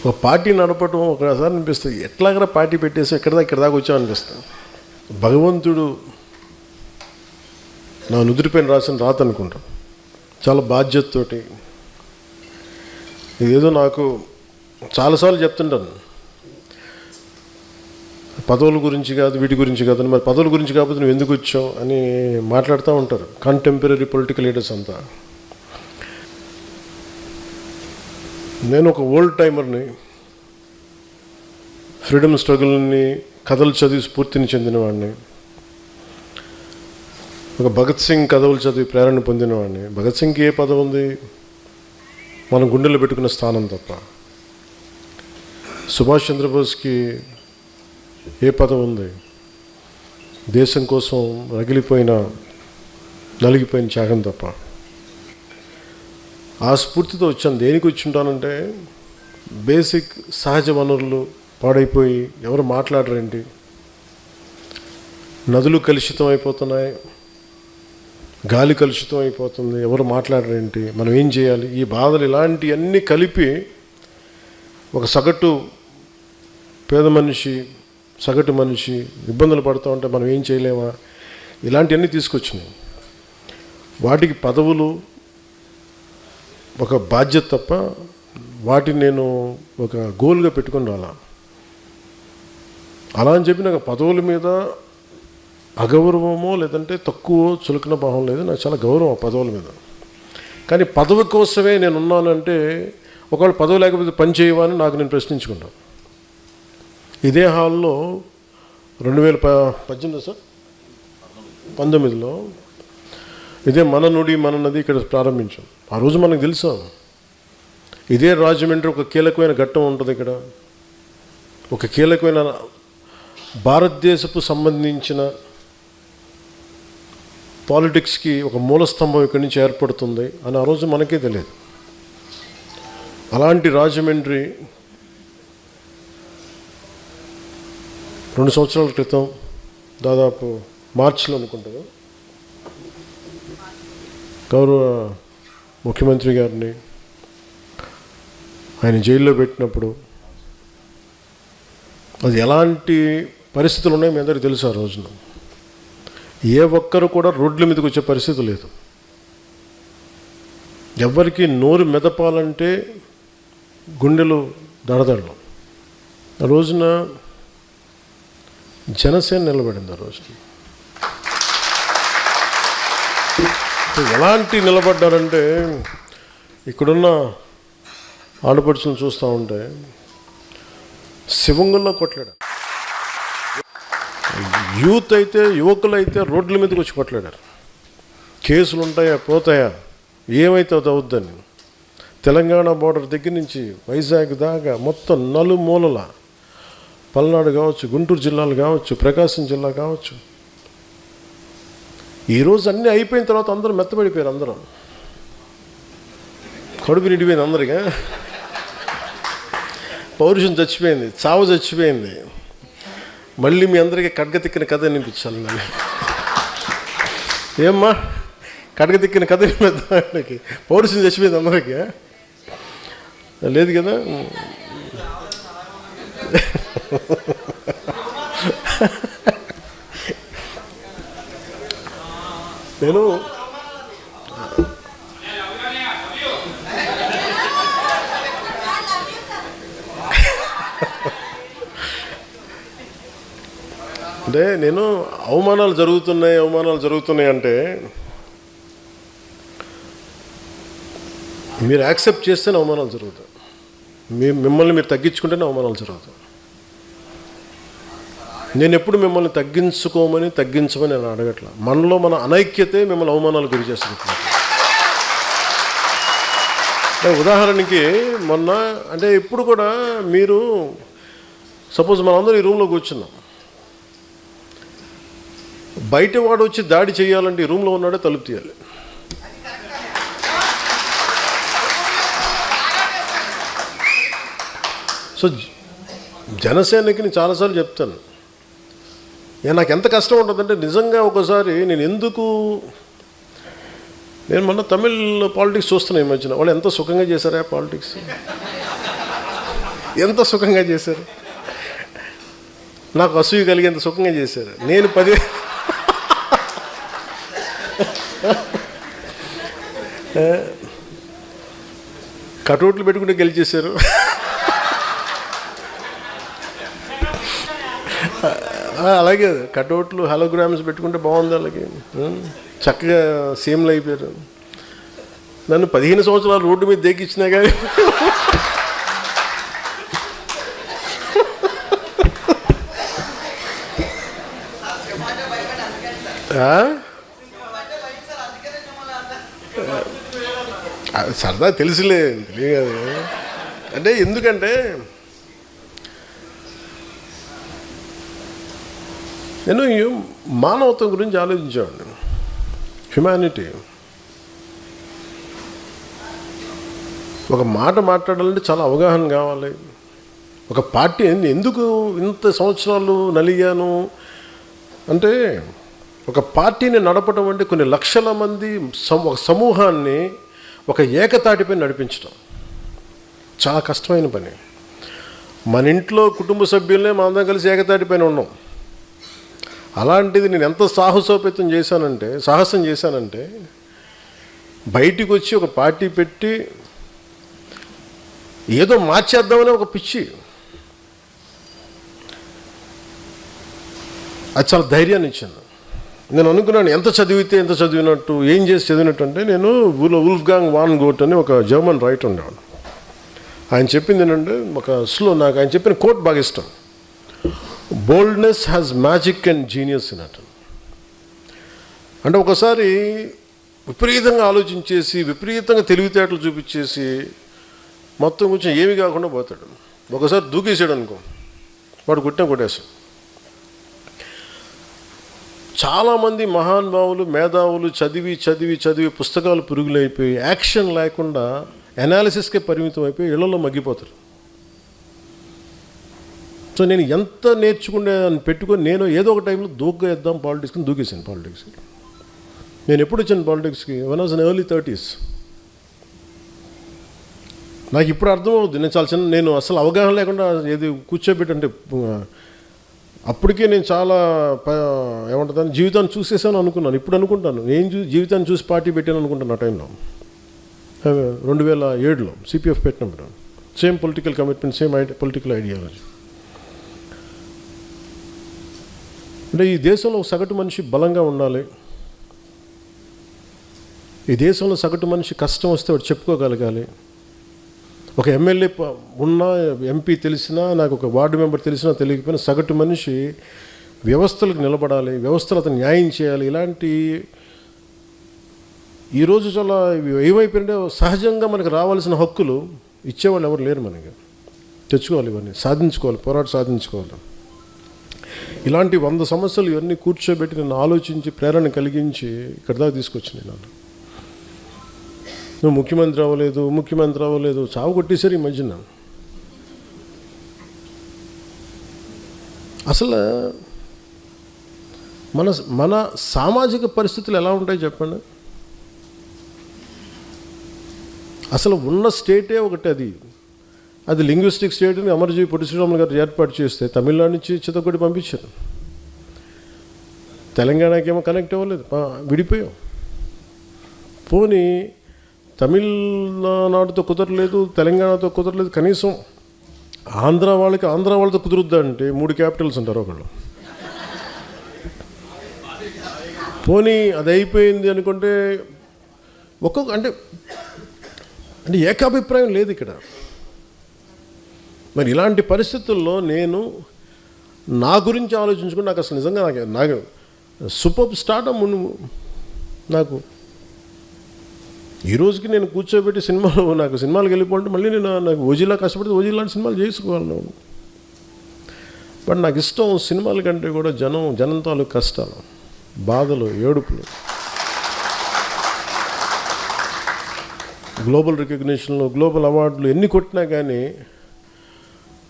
ఒక పార్టీ నడపడం ఒకసారి అనిపిస్తుంది, ఎట్లాగరా పార్టీ పెట్టేసి ఇక్కడ దాకా వచ్చాం అనిపిస్తుంది. భగవంతుడు నా నుదురిపైన రాసిన రాత అనుకుంటాం, చాలా బాధ్యతతోటి. ఇదేదో నాకు చాలాసార్లు చెప్తుంటాను, పదవుల గురించి కాదు వీటి గురించి కాదు అని. మరి పదవుల గురించి కాకపోతే నువ్వు ఎందుకు వచ్చావు అని మాట్లాడుతూ ఉంటారు కంటెంపరీ పొలిటికల్ లీడర్స్ అంతా. నేను ఒక ఓల్డ్ టైమర్ని, ఫ్రీడమ్ స్ట్రగుల్ని కథలు చదివి స్ఫూర్తిని చెందినవాడిని, ఒక భగత్ సింగ్ కథలు చదివి ప్రేరణ పొందినవాడిని. భగత్ సింగ్కి ఏ పదవి ఉంది? మనం గుండెల్లో పెట్టుకున్న స్థానం తప్ప. సుభాష్ చంద్రబోస్కి ఏ పదవి ఉంది? దేశం కోసం నలిగిపోయిన త్యాగం తప్ప. ఆ స్ఫూర్తితో వచ్చాను. దేనికి వచ్చి ఉంటానంటే, బేసిక్ సహజ వనరులు పాడైపోయి ఎవరు మాట్లాడరేంటి, నదులు కలుషితం అయిపోతున్నాయి, గాలి కలుషితం అయిపోతుంది, ఎవరు మాట్లాడరేంటి, మనం ఏం చేయాలి, ఈ బాధలు ఇలాంటివన్నీ కలిపి ఒక సగటు మనిషి ఇబ్బందులు పడుతూ ఉంటే మనం ఏం చేయలేమా, ఇలాంటివన్నీ తీసుకొచ్చినాయి. వాటికి పదవులు ఒక బాధ్యత తప్ప వాటిని నేను ఒక గోల్గా పెట్టుకుని రాలా. అలా అని చెప్పి నాకు పదవుల మీద అగౌరవమో లేదంటే తక్కువ చులకన భావం లేదు. నాకు చాలా గౌరవం ఆ పదవుల మీద. కానీ పదవి కోసమే నేను ఉన్నానంటే, ఒకవేళ పదవి లేకపోతే పని చేయవని నాకు నేను ప్రశ్నించుకున్నాను. ఇదే హాల్లో 2018 సార్ 19లో ఇదే మన నుడి మన నది ఇక్కడ ప్రారంభించాం. ఆ రోజు మనకు తెలుసా, ఇదే రాజమండ్రి ఒక కీలకమైన ఘట్టం ఉంటుంది. ఇక్కడ ఒక కీలకమైన భారతదేశపు సంబంధించిన పాలిటిక్స్కి ఒక మూలస్తంభం ఇక్కడి నుంచి ఏర్పడుతుంది అని ఆ రోజు మనకే తెలియదు. అలాంటి రాజమండ్రి 2 సంవత్సరాల క్రితం దాదాపు మార్చిలో అనుకుంటాను, గౌరవ ముఖ్యమంత్రి గారిని ఆయన జైల్లో పెట్టినప్పుడు అది ఎలాంటి పరిస్థితులు ఉన్నాయో మీ అందరికీ తెలుసు. ఆ రోజున ఏ ఒక్కరు కూడా రోడ్ల మీదకి వచ్చే పరిస్థితి లేదు. ఎవరికి నోరు మెదపాలంటే గుండెలు దడదడలు. ఆ రోజున జనసేన నిలబడింది. ఆ రోజున ఎలాంటి నిలబడ్డారంటే, ఇక్కడున్న ఆడపడుచులను చూస్తూ ఉంటే శివంగుల్లో కొట్లాడారు. యువకులైతే రోడ్ల మీదకి వచ్చి కొట్లాడారు. కేసులు ఉంటాయా పోతాయా, ఏమైతే అది అవుద్దని. తెలంగాణ బోర్డర్ దగ్గర నుంచి వైజాగ్ దాకా మొత్తం నలుమూలల, పల్నాడు కావచ్చు, గుంటూరు జిల్లాలు కావచ్చు, ప్రకాశం జిల్లా కావచ్చు. ఈరోజు అన్నీ అయిపోయిన తర్వాత అందరూ మెత్తబడిపోయారు. అందరం కడుపు నిండిపోయింది అందరిగా. పౌరుషం చచ్చిపోయింది, చావు చచ్చిపోయింది. మళ్ళీ మీ అందరికీ కడగతిక్కిన కథ వినిపించాలి. నేను ఏమ్మా కడగతిక్కిన కథ వినిపిద్దానికి పౌరుషం చచ్చిపోయింది అందరికీ లేదు కదా. నేను అంటే అవమానాలు జరుగుతున్నాయి అంటే మీరు యాక్సెప్ట్ చేస్తేనే అవమానాలు జరుగుతాయి. మిమ్మల్ని మీరు తగ్గించుకుంటేనే అవమానాలు జరుగుతాయి. నేను ఎప్పుడు మిమ్మల్ని తగ్గించమని నేను అడగట్లా. మనలో మన అనైక్యతే మిమ్మల్ని అవమానాలు గురి చేస్తుంది. ఉదాహరణకి మొన్న అంటే ఇప్పుడు కూడా మీరు సపోజ్ మనందరూ ఈ రూమ్లో కూర్చున్నాం, బయట వాడు వచ్చి దాడి చేయాలంటే ఈ రూమ్లో ఉన్నాడే తలుపు తీయాలి. సో జనసేనకి నేను చాలాసార్లు చెప్తాను, నాకు ఎంత కష్టం ఉంటుందంటే నిజంగా ఒకసారి నేను మొన్న తమిళ్ పాలిటిక్స్ చూస్తున్నాను ఈ మధ్యన. వాళ్ళు ఎంత సుఖంగా చేశారా పాలిటిక్స్. ఎంత సుఖంగా చేశారు, నాకు అసూయ కలిగేంత సుఖంగా చేశారు. నేను 10 కటౌట్లు పెట్టుకుంటే గెలిచేశారు. అలాగే కటౌట్లు హలోగ్రామ్స్ పెట్టుకుంటే బాగుంది, అలాగే చక్కగా సీఎంలు అయిపోయారు. నన్ను 15 సంవత్సరాలు రోడ్డు మీద దేకిచ్చినా కానీ సరదా తెలుసులే, తెలియదు. అంటే ఎందుకంటే నేను మానవత్వం గురించి ఆలోచించేవాడిని, హ్యుమానిటీ. ఒక మాట మాట్లాడాలంటే చాలా అవగాహన కావాలి. ఒక పార్టీ ఎందుకు ఇంత సంవత్సరాలు నలిగాను అంటే, ఒక పార్టీని నడపడం అంటే కొన్ని లక్షల మంది ఒక సమూహాన్ని ఒక ఏకతాటిపై నడిపించడం చాలా కష్టమైన పని. మన ఇంట్లో కుటుంబ సభ్యులనే మనం కలిసి ఏకతాటిపైన ఉన్నాం. అలాంటిది నేను ఎంత సాహసం చేశానంటే బయటికి వచ్చి ఒక పార్టీ పెట్టి ఏదో మార్చేద్దామని ఒక పిచ్చి. అది చాలా ధైర్యాన్ని ఇచ్చింది. నేను అనుకున్నాను ఎంత చదివినట్టు, ఏం చేసి చదివినట్టు అంటే, నేను వుల్ఫ్గాంగ్ వాన్ గోట్ అని ఒక జర్మన్ రైటర్ ఉండేవాడు. ఆయన చెప్పింది ఏంటంటే, నాకు ఆయన చెప్పిన కోట్ బాగా ఇష్టం. Boldness has magic and genius in అంటే ఒకసారి విపరీతంగా ఆలోచించేసి విపరీతంగా తెలివితేటలు చూపించేసి మొత్తం కొంచెం ఏమీ కాకుండా పోతాడు. ఒకసారి దూకేసాడు అనుకో, వాడు కొట్టేసాడు. చాలామంది మహానుభావులు మేధావులు చదివి పుస్తకాలు పురుగులైపోయి యాక్షన్ లేకుండా అనాలిసిస్కే పరిమితం అయిపోయి ఇళ్లలో మగ్గిపోతారు. సో నేను ఎంత నేర్చుకునే అని పెట్టుకొని నేను ఏదో ఒక టైంలో దూకేద్దాం పాలిటిక్స్ని దూకేసాను. పాలిటిక్స్కి నేను ఎప్పుడు వచ్చాను పాలిటిక్స్కి? One was in early 30s. నాకు ఇప్పుడు అర్థమవుతుంది. నేను చాలా నేను అసలు అవగాహన లేకుండా ఏది కూర్చోబెట్టంటే అప్పటికే నేను చాలా ఏమంటుందని జీవితాన్ని చూసేసాను అనుకున్నాను. ఇప్పుడు అనుకుంటాను నేను జీవితాన్ని చూసి పార్టీ పెట్టాను అనుకుంటాను. ఆ టైంలో 2007లో సిపిఎఫ్ పెట్టినప్పుడు same political commitment, same political ideology. అంటే ఈ దేశంలో సగటు మనిషి బలంగా ఉండాలి. ఈ దేశంలో సగటు మనిషి కష్టం వస్తే వాడు చెప్పుకోగలగాలి. ఒక ఎమ్మెల్యే ఉన్నా, ఎంపీ తెలిసినా, నాకు ఒక వార్డు మెంబర్ తెలిసినా తెలియకపోయినా సగటు మనిషి వ్యవస్థలకు నిలబడాలి, వ్యవస్థలు అతను న్యాయం చేయాలి. ఇలాంటి ఈరోజు చాలా ఏమైపోయింటే సహజంగా మనకు రావాల్సిన హక్కులు ఇచ్చేవాళ్ళు ఎవరు లేరు. మనకి తెచ్చుకోవాలి, ఇవన్నీ సాధించుకోవాలి, సాధించుకోవాలి. ఇలాంటి 100 సమస్యలు ఇవన్నీ కూర్చోబెట్టి నన్ను ఆలోచించి ప్రేరణ కలిగించి ఇక్కడ దాకా తీసుకొచ్చింది. నన్ను నువ్వు ముఖ్యమంత్రి అవ్వలేదు చావు కొట్టేశారు ఈ మధ్యన. అసలు మన సామాజిక పరిస్థితులు ఎలా ఉంటాయి చెప్పండి. అసలు ఉన్న స్టేటే ఒకటి, అది లింగ్విస్టిక్ స్టేట్ అని అమరజీవి పొట్టి శ్రీరాములు గారు ఏర్పాటు చేస్తే తమిళనాడు నుంచి చిత్తకొట్టి పంపించారు. తెలంగాణకేమో కనెక్ట్ అవ్వలేదు, విడిపోయాం. పోనీ తమిళనాడుతో కుదరలేదు, తెలంగాణతో కుదరలేదు, కనీసం ఆంధ్ర వాళ్ళతో కుదురుద్దా అంటే 3 క్యాపిటల్స్ ఉంటారు ఒకళ్ళు. పోనీ అది అయిపోయింది అనుకుంటే అంటే ఏకాభిప్రాయం లేదు ఇక్కడ. మరి ఇలాంటి పరిస్థితుల్లో నేను నా గురించి ఆలోచించుకుని నాకు అసలు నిజంగా నాకు సూపర్ స్టార్టమ్ నాకు ఈ రోజుకి నేను కూర్చోబెట్టి సినిమాలకు వెళ్ళిపోతే మళ్ళీ నాకు ఓజీలా కష్టపడితే ఓజీలాంటి సినిమాలు చేసుకోగలను. బట్ నాకు ఇష్టం సినిమాల కంటే కూడా జనం తాలూకు కష్టాలు, బాధలు, ఏడుపులు. గ్లోబల్ రికగ్నిషన్లు, గ్లోబల్ అవార్డులు ఎన్ని కొట్టినా కానీ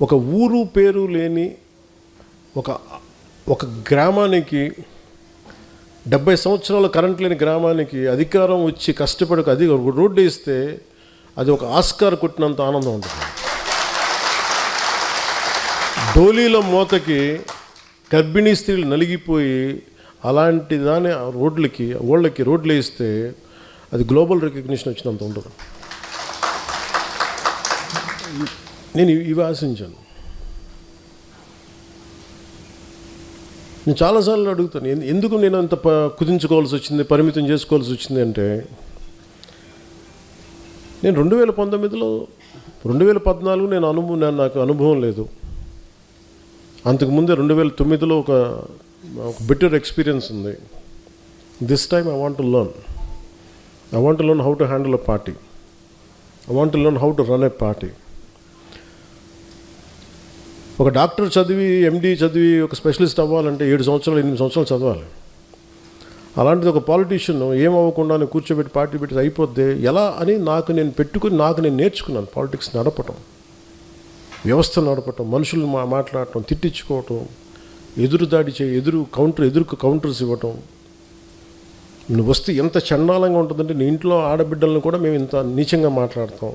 ఒక ఊరు పేరు లేని ఒక గ్రామానికి 70 సంవత్సరాలు కరెంట్ లేని గ్రామానికి అధికారం వచ్చి కష్టపడి రోడ్డు వేస్తే అది ఒక ఆస్కార్ కొట్టినంత ఆనందం ఉంటుంది. డోలీల మూతకి గర్భిణీ స్త్రీలు నలిగిపోయి అలాంటి దాని రోడ్లు వేస్తే అది గ్లోబల్ రికగ్నిషన్ వచ్చినంత ఉండదు. నేను ఇవి ఆశించాను. నేను చాలాసార్లు అడుగుతాను, ఎందుకు నేను అంత కుదించుకోవాల్సి వచ్చింది, పరిమితం చేసుకోవాల్సి వచ్చింది అంటే, నేను 2019లో 2014 నాకు అనుభవం లేదు. అంతకుముందే 2009లో ఒక బెటర్ ఎక్స్పీరియన్స్ ఉంది. This time I want to learn how to handle a party. I want to learn how to run a party. ఒక డాక్టర్ చదివి, ఎండి చదివి ఒక స్పెషలిస్ట్ అవ్వాలంటే 7 సంవత్సరాలు 8 సంవత్సరాలు చదవాలి. అలాంటిది ఒక పాలిటీషియన్ ఏమవ్వకుండా కూర్చోబెట్టి పార్టీ పెట్టి అయిపోద్ది ఎలా అని నాకు నేను నేర్చుకున్నాను. పాలిటిక్స్ నడపటం, వ్యవస్థ నడపటం, మనుషులు మాట్లాడటం, తిట్టించుకోవటం, ఎదురుకు కౌంటర్స్ ఇవ్వటం. నువ్వు వస్తే ఎంత చండాలంగా ఉంటుందంటే, నీ ఇంట్లో ఆడబిడ్డలను కూడా మేము ఇంత నీచంగా మాట్లాడతాం.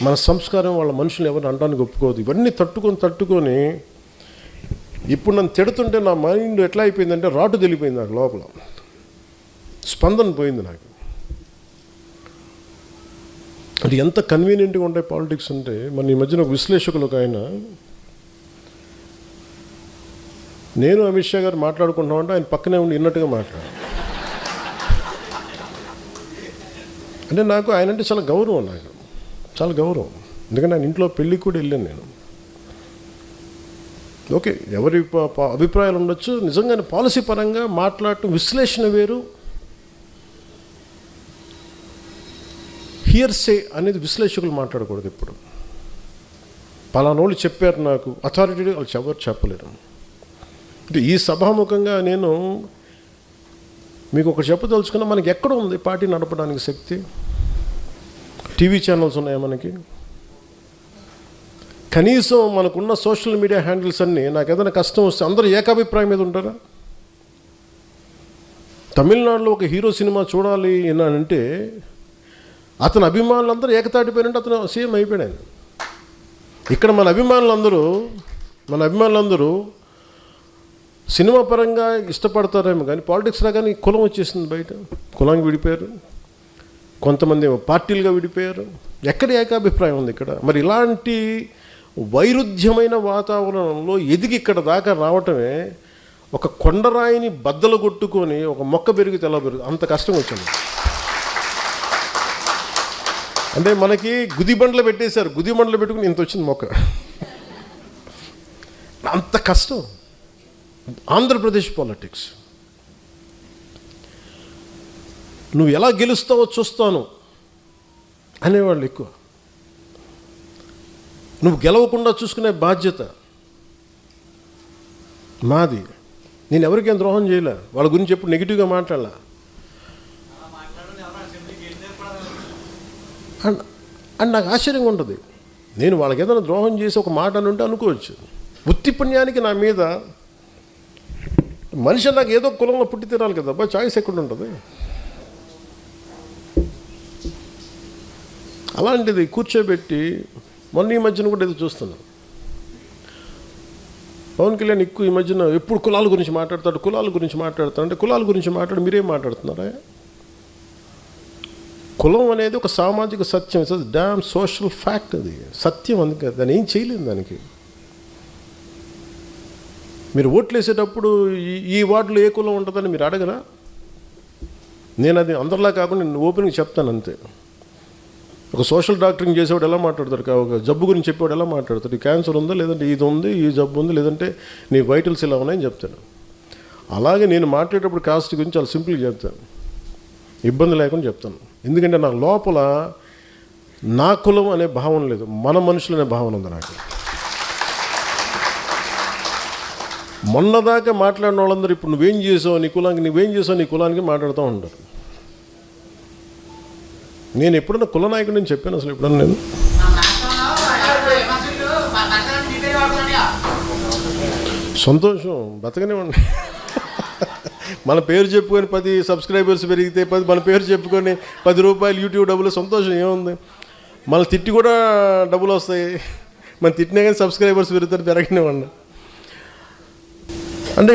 మన సంస్కారం వాళ్ళ మనుషులు ఎవరిని అనడానికి ఒప్పుకోదు. ఇవన్నీ తట్టుకొని ఇప్పుడు నన్ను తిడుతుంటే నా మైండ్ ఎట్లా అయిపోయిందంటే రాటు తెలిపోయింది. నాకు లోపల స్పందన పోయింది. నాకు అది ఎంత కన్వీనియంట్గా ఉంటాయి పాలిటిక్స్ అంటే. మన ఈ మధ్యన ఒక విశ్లేషకులు ఒక ఆయన, నేను అమిత్ షా గారు మాట్లాడుకుంటున్నామంటే ఆయన పక్కనే ఉండి విన్నట్టుగా మాట్లాడారు. అంటే నాకు ఆయన అంటే చాలా గౌరవం, ఎందుకంటే ఆయన ఇంట్లో పెళ్ళికి కూడా వెళ్ళాను నేను. ఓకే, ఎవరి అభిప్రాయాలు ఉండొచ్చు. నిజంగానే పాలసీ పరంగా మాట్లాడటం, విశ్లేషణ వేరు. హియర్సే అనేది విశ్లేషకులు మాట్లాడకూడదు ఎప్పుడు. పలానోళ్ళు చెప్పారు నాకు, అథారిటీ వాళ్ళు ఎవరు చెప్పలేరు. అంటే ఈ సభాముఖంగా నేను మీకు ఒకటి చెప్పదలుచుకున్నా, మనకి ఎక్కడ ఉంది పార్టీ నడపడానికి శక్తి? టీవీ ఛానల్స్ ఉన్నాయా మనకి? కనీసం మనకున్న సోషల్ మీడియా హ్యాండిల్స్ అన్నీ నాకు ఏదైనా కష్టం వస్తే అందరూ ఏకాభిప్రాయం మీద ఉంటారా? తమిళనాడులో ఒక హీరో సినిమా చూడాలి అంటే అతని అభిమానులందరూ ఏకతాటిపోయినంటే అతను సీఎం అయిపోయాడు. ఇక్కడ మన అభిమానులందరూ సినిమా పరంగా ఇష్టపడతారేమో కానీ పాలిటిక్స్ రాగానే కులం వచ్చేసింది. బయట కులానికి విడిపోయారు, కొంతమంది పార్టీలుగా విడిపోయారు. ఎక్కడ ఏకాభిప్రాయం ఉంది ఇక్కడ? మరి ఇలాంటి వైరుధ్యమైన వాతావరణంలో ఎదిగి ఇక్కడ దాకా రావటమే ఒక కొండరాయిని బద్దలు కొట్టుకొని ఒక మొక్క పెరిగితే ఎలా పెరుగుతుంది, అంత కష్టం వచ్చింది. అంటే మనకి గుదిబండ్లు పెట్టేశారు, గుదిబండ్లు పెట్టుకుని ఇంత వచ్చింది మొక్క. అంత కష్టం ఆంధ్రప్రదేశ్ పాలిటిక్స్. నువ్వు ఎలా గెలుస్తావో చూస్తాను అనేవాళ్ళు ఎక్కువ. నువ్వు గెలవకుండా చూసుకునే బాధ్యత మాది. నేను ఎవరికేం ద్రోహం చేయలే, వాళ్ళ గురించి ఎప్పుడు నెగిటివ్గా మాట్లాడలే. అండ్ నాకు ఆశ్చర్యంగా ఉంటుంది. నేను వాళ్ళకి ఏదైనా ద్రోహం చేసి ఒక మాట అని ఉంటే అనుకోవచ్చు. ఉత్తి పుణ్యానికి నా మీద మనిషి నాకు ఏదో కులంలో పుట్టి తినాలి కదా, అబ్బా చాయిస్ ఎక్కడ ఉంటుంది? అలాంటిది కూర్చోబెట్టి మొన్న ఈ మధ్యన కూడా ఏదో చూస్తున్నాను. పవన్ కళ్యాణ్ ఎక్కువ ఈ మధ్యన ఎప్పుడు కులాల గురించి మాట్లాడతాడు అంటే కులాల గురించి మాట్లాడు, మీరేం మాట్లాడుతున్నారా? కులం అనేది ఒక సామాజిక సత్యం, ఇట్స్ డామ్ సోషల్ ఫ్యాక్ట్. అది సత్యం, అందుకే దాన్ని ఏం చేయలేదు. దానికి మీరు ఓట్లు వేసేటప్పుడు ఈ వార్డులో ఏ కులం ఉంటుందని మీరు అడగరా? నేను అది అందరిలా కాకుండా నేను ఓపెన్గా చెప్తాను అంతే. ఒక సోషల్ డాక్టరింగ్ చేసేవాడు ఎలా మాట్లాడతాడు, ఒక జబ్బు గురించి చెప్పేవాడు ఎలా మాట్లాడతాడు? ఈ క్యాన్సర్ ఉందా, లేదంటే ఇది ఉంది, ఈ జబ్బు ఉంది, లేదంటే నీ వైటల్స్ ఇలా ఉన్నాయని చెప్తాను. అలాగే నేను మాట్లాడేటప్పుడు కాస్ట్ గురించి చాలా సింపుల్గా చెప్తాను, ఇబ్బంది లేకుండా చెప్తాను. ఎందుకంటే నా లోపల నా కులం అనే భావన లేదు, మన మనుషులు అనే భావన ఉంది నాకు. మొన్నదాకా మాట్లాడిన వాళ్ళందరూ ఇప్పుడు నువ్వేం చేసావు నీ కులానికి మాట్లాడుతూ ఉంటారు. నేను ఎప్పుడన్నా కుల నాయకుడు నేను చెప్పాను అసలు ఎప్పుడన్నా? నేను సంతోషం, బతకనే ఉండి మన పేరు చెప్పుకొని 10 సబ్స్క్రైబర్స్ పెరిగితే మన పేరు చెప్పుకొని 10 రూపాయలు యూట్యూబ్ డబ్బులు, సంతోషం ఏముంది? మన తిట్టి కూడా డబ్బులు వస్తాయి, మనం తిట్టినా కానీ సబ్స్క్రైబర్స్ పెరుగుతారు, పెరగనివ్వండి. అంటే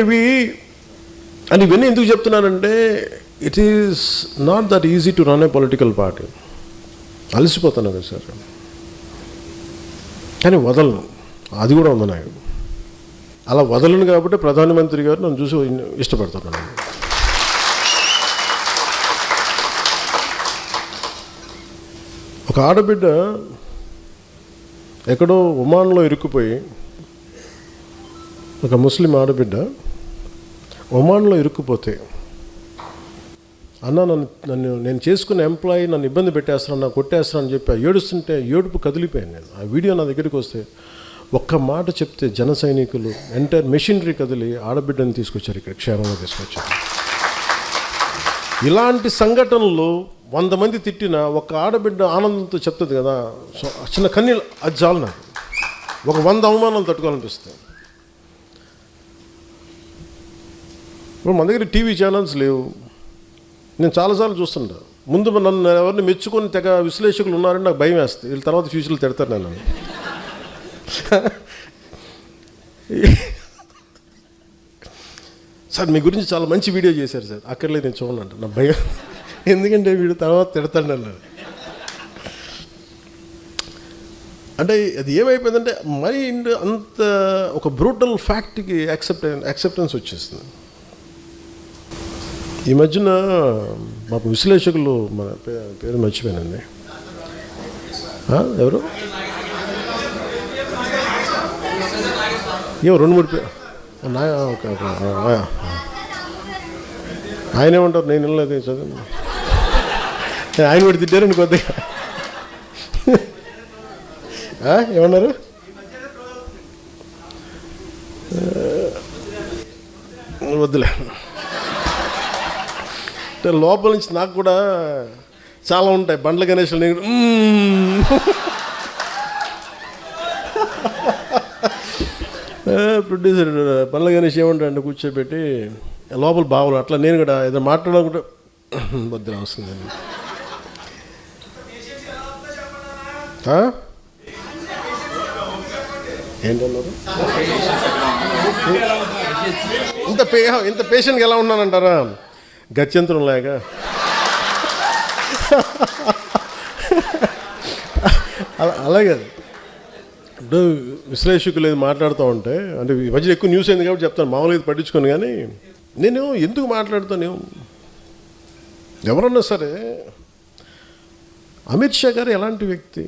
ఇవన్నీ ఎందుకు చెప్తున్నానంటే it is not that easy to run a political party. అలసిపోతాను కదా సార్, కానీ వదలను, అది కూడా ఉంది నాకు. అలా వదలను కాబట్టి ప్రధానమంత్రి గారు నన్ను చూసి ఇష్టపడుతున్నాను. ఒక ఆడబిడ్డ ఎక్కడో ఒమాన్లో ఇరుక్కుపోయి, ఒక ముస్లిం ఆడబిడ్డ ఒమాన్లో ఇరుక్కుపోతే, అన్న నేను చేసుకున్న ఎంప్లాయీ నన్ను ఇబ్బంది పెట్టేస్తాను, నన్ను కొట్టేస్తానని చెప్పి ఏడుస్తుంటే ఏడుపు కదిలిపోయాను నేను. ఆ వీడియో నా దగ్గరికి వస్తే ఒక్క మాట చెప్తే జన సైనికులు ఎంటైర్ మెషినరీ కదిలి ఆడబిడ్డని తీసుకొచ్చారు, ఇక్కడ క్షేమంగా తీసుకొచ్చారు. ఇలాంటి సంఘటనలు 100 మంది తిట్టిన ఒక ఆడబిడ్డ ఆనందంతో చెప్తుంది కదా, సో చిన్న కన్నీళ్ళు, అది చాలు నాకు. ఒక 100 అవమానాలు తట్టుకోవాలనిపిస్తాయి. ఇప్పుడు మన దగ్గర టీవీ ఛానల్స్ లేవు. నేను చాలాసార్లు చూస్తుంటా, ముందు నన్ను ఎవరిని మెచ్చుకొని తెగ విశ్లేషకులు ఉన్నారని నాకు భయం వేస్తుంది. వీళ్ళ తర్వాత ఫ్యూచర్లో తిడతారు నన్ను. సార్ మీ గురించి చాలా మంచి వీడియో చేశారు సార్, అక్కర్లేదు నేను చూడండి నా భయం, ఎందుకంటే వీడు తర్వాత తిడతాడు అన్నాడు. అంటే అది ఏమైపోయిందంటే మైండ్ అంత ఒక బ్రూటల్ ఫ్యాక్ట్కి యాక్సెప్టెన్స్ వచ్చేస్తుంది. ఈ మధ్యన మా విశ్లేషకులు, మన పేరు మర్చిపోయానండి, ఎవరు ఏమో 2-3 పేరు ఆయన ఏమంటారు, నేను వెళ్ళలేదు చదువు, ఆయన కూడా తిట్టారండి కొద్దిగా. ఏమన్నారు, వద్దులే. అంటే లోపల నుంచి నాకు కూడా చాలా ఉంటాయి. బండ్ల గణేష్లు నేను ప్రొడ్యూసర్ బండ్ల గణేష్ ఏమంటాడు కూర్చోబెట్టి లోపల బావులు, అట్లా నేను కూడా ఏదో మాట్లాడాలనుకుంటే వద్దులే వస్తుందండి. ఏంటన్నారు, ఇంత పేషెంట్గా ఎలా ఉన్నానంటారా, గత్యంతరం లేక. అలాగే ఇప్పుడు విశ్లేషకులు ఏది మాట్లాడుతూ ఉంటే, అంటే ఈ మధ్య ఎక్కువ న్యూస్ అయింది కాబట్టి చెప్తాను, మామూలుగా ఇది పట్టించుకోను. కానీ నేను ఎందుకు మాట్లాడుతాను, ఎవరన్నా సరే అమిత్ షా గారు ఎలాంటి వ్యక్తి,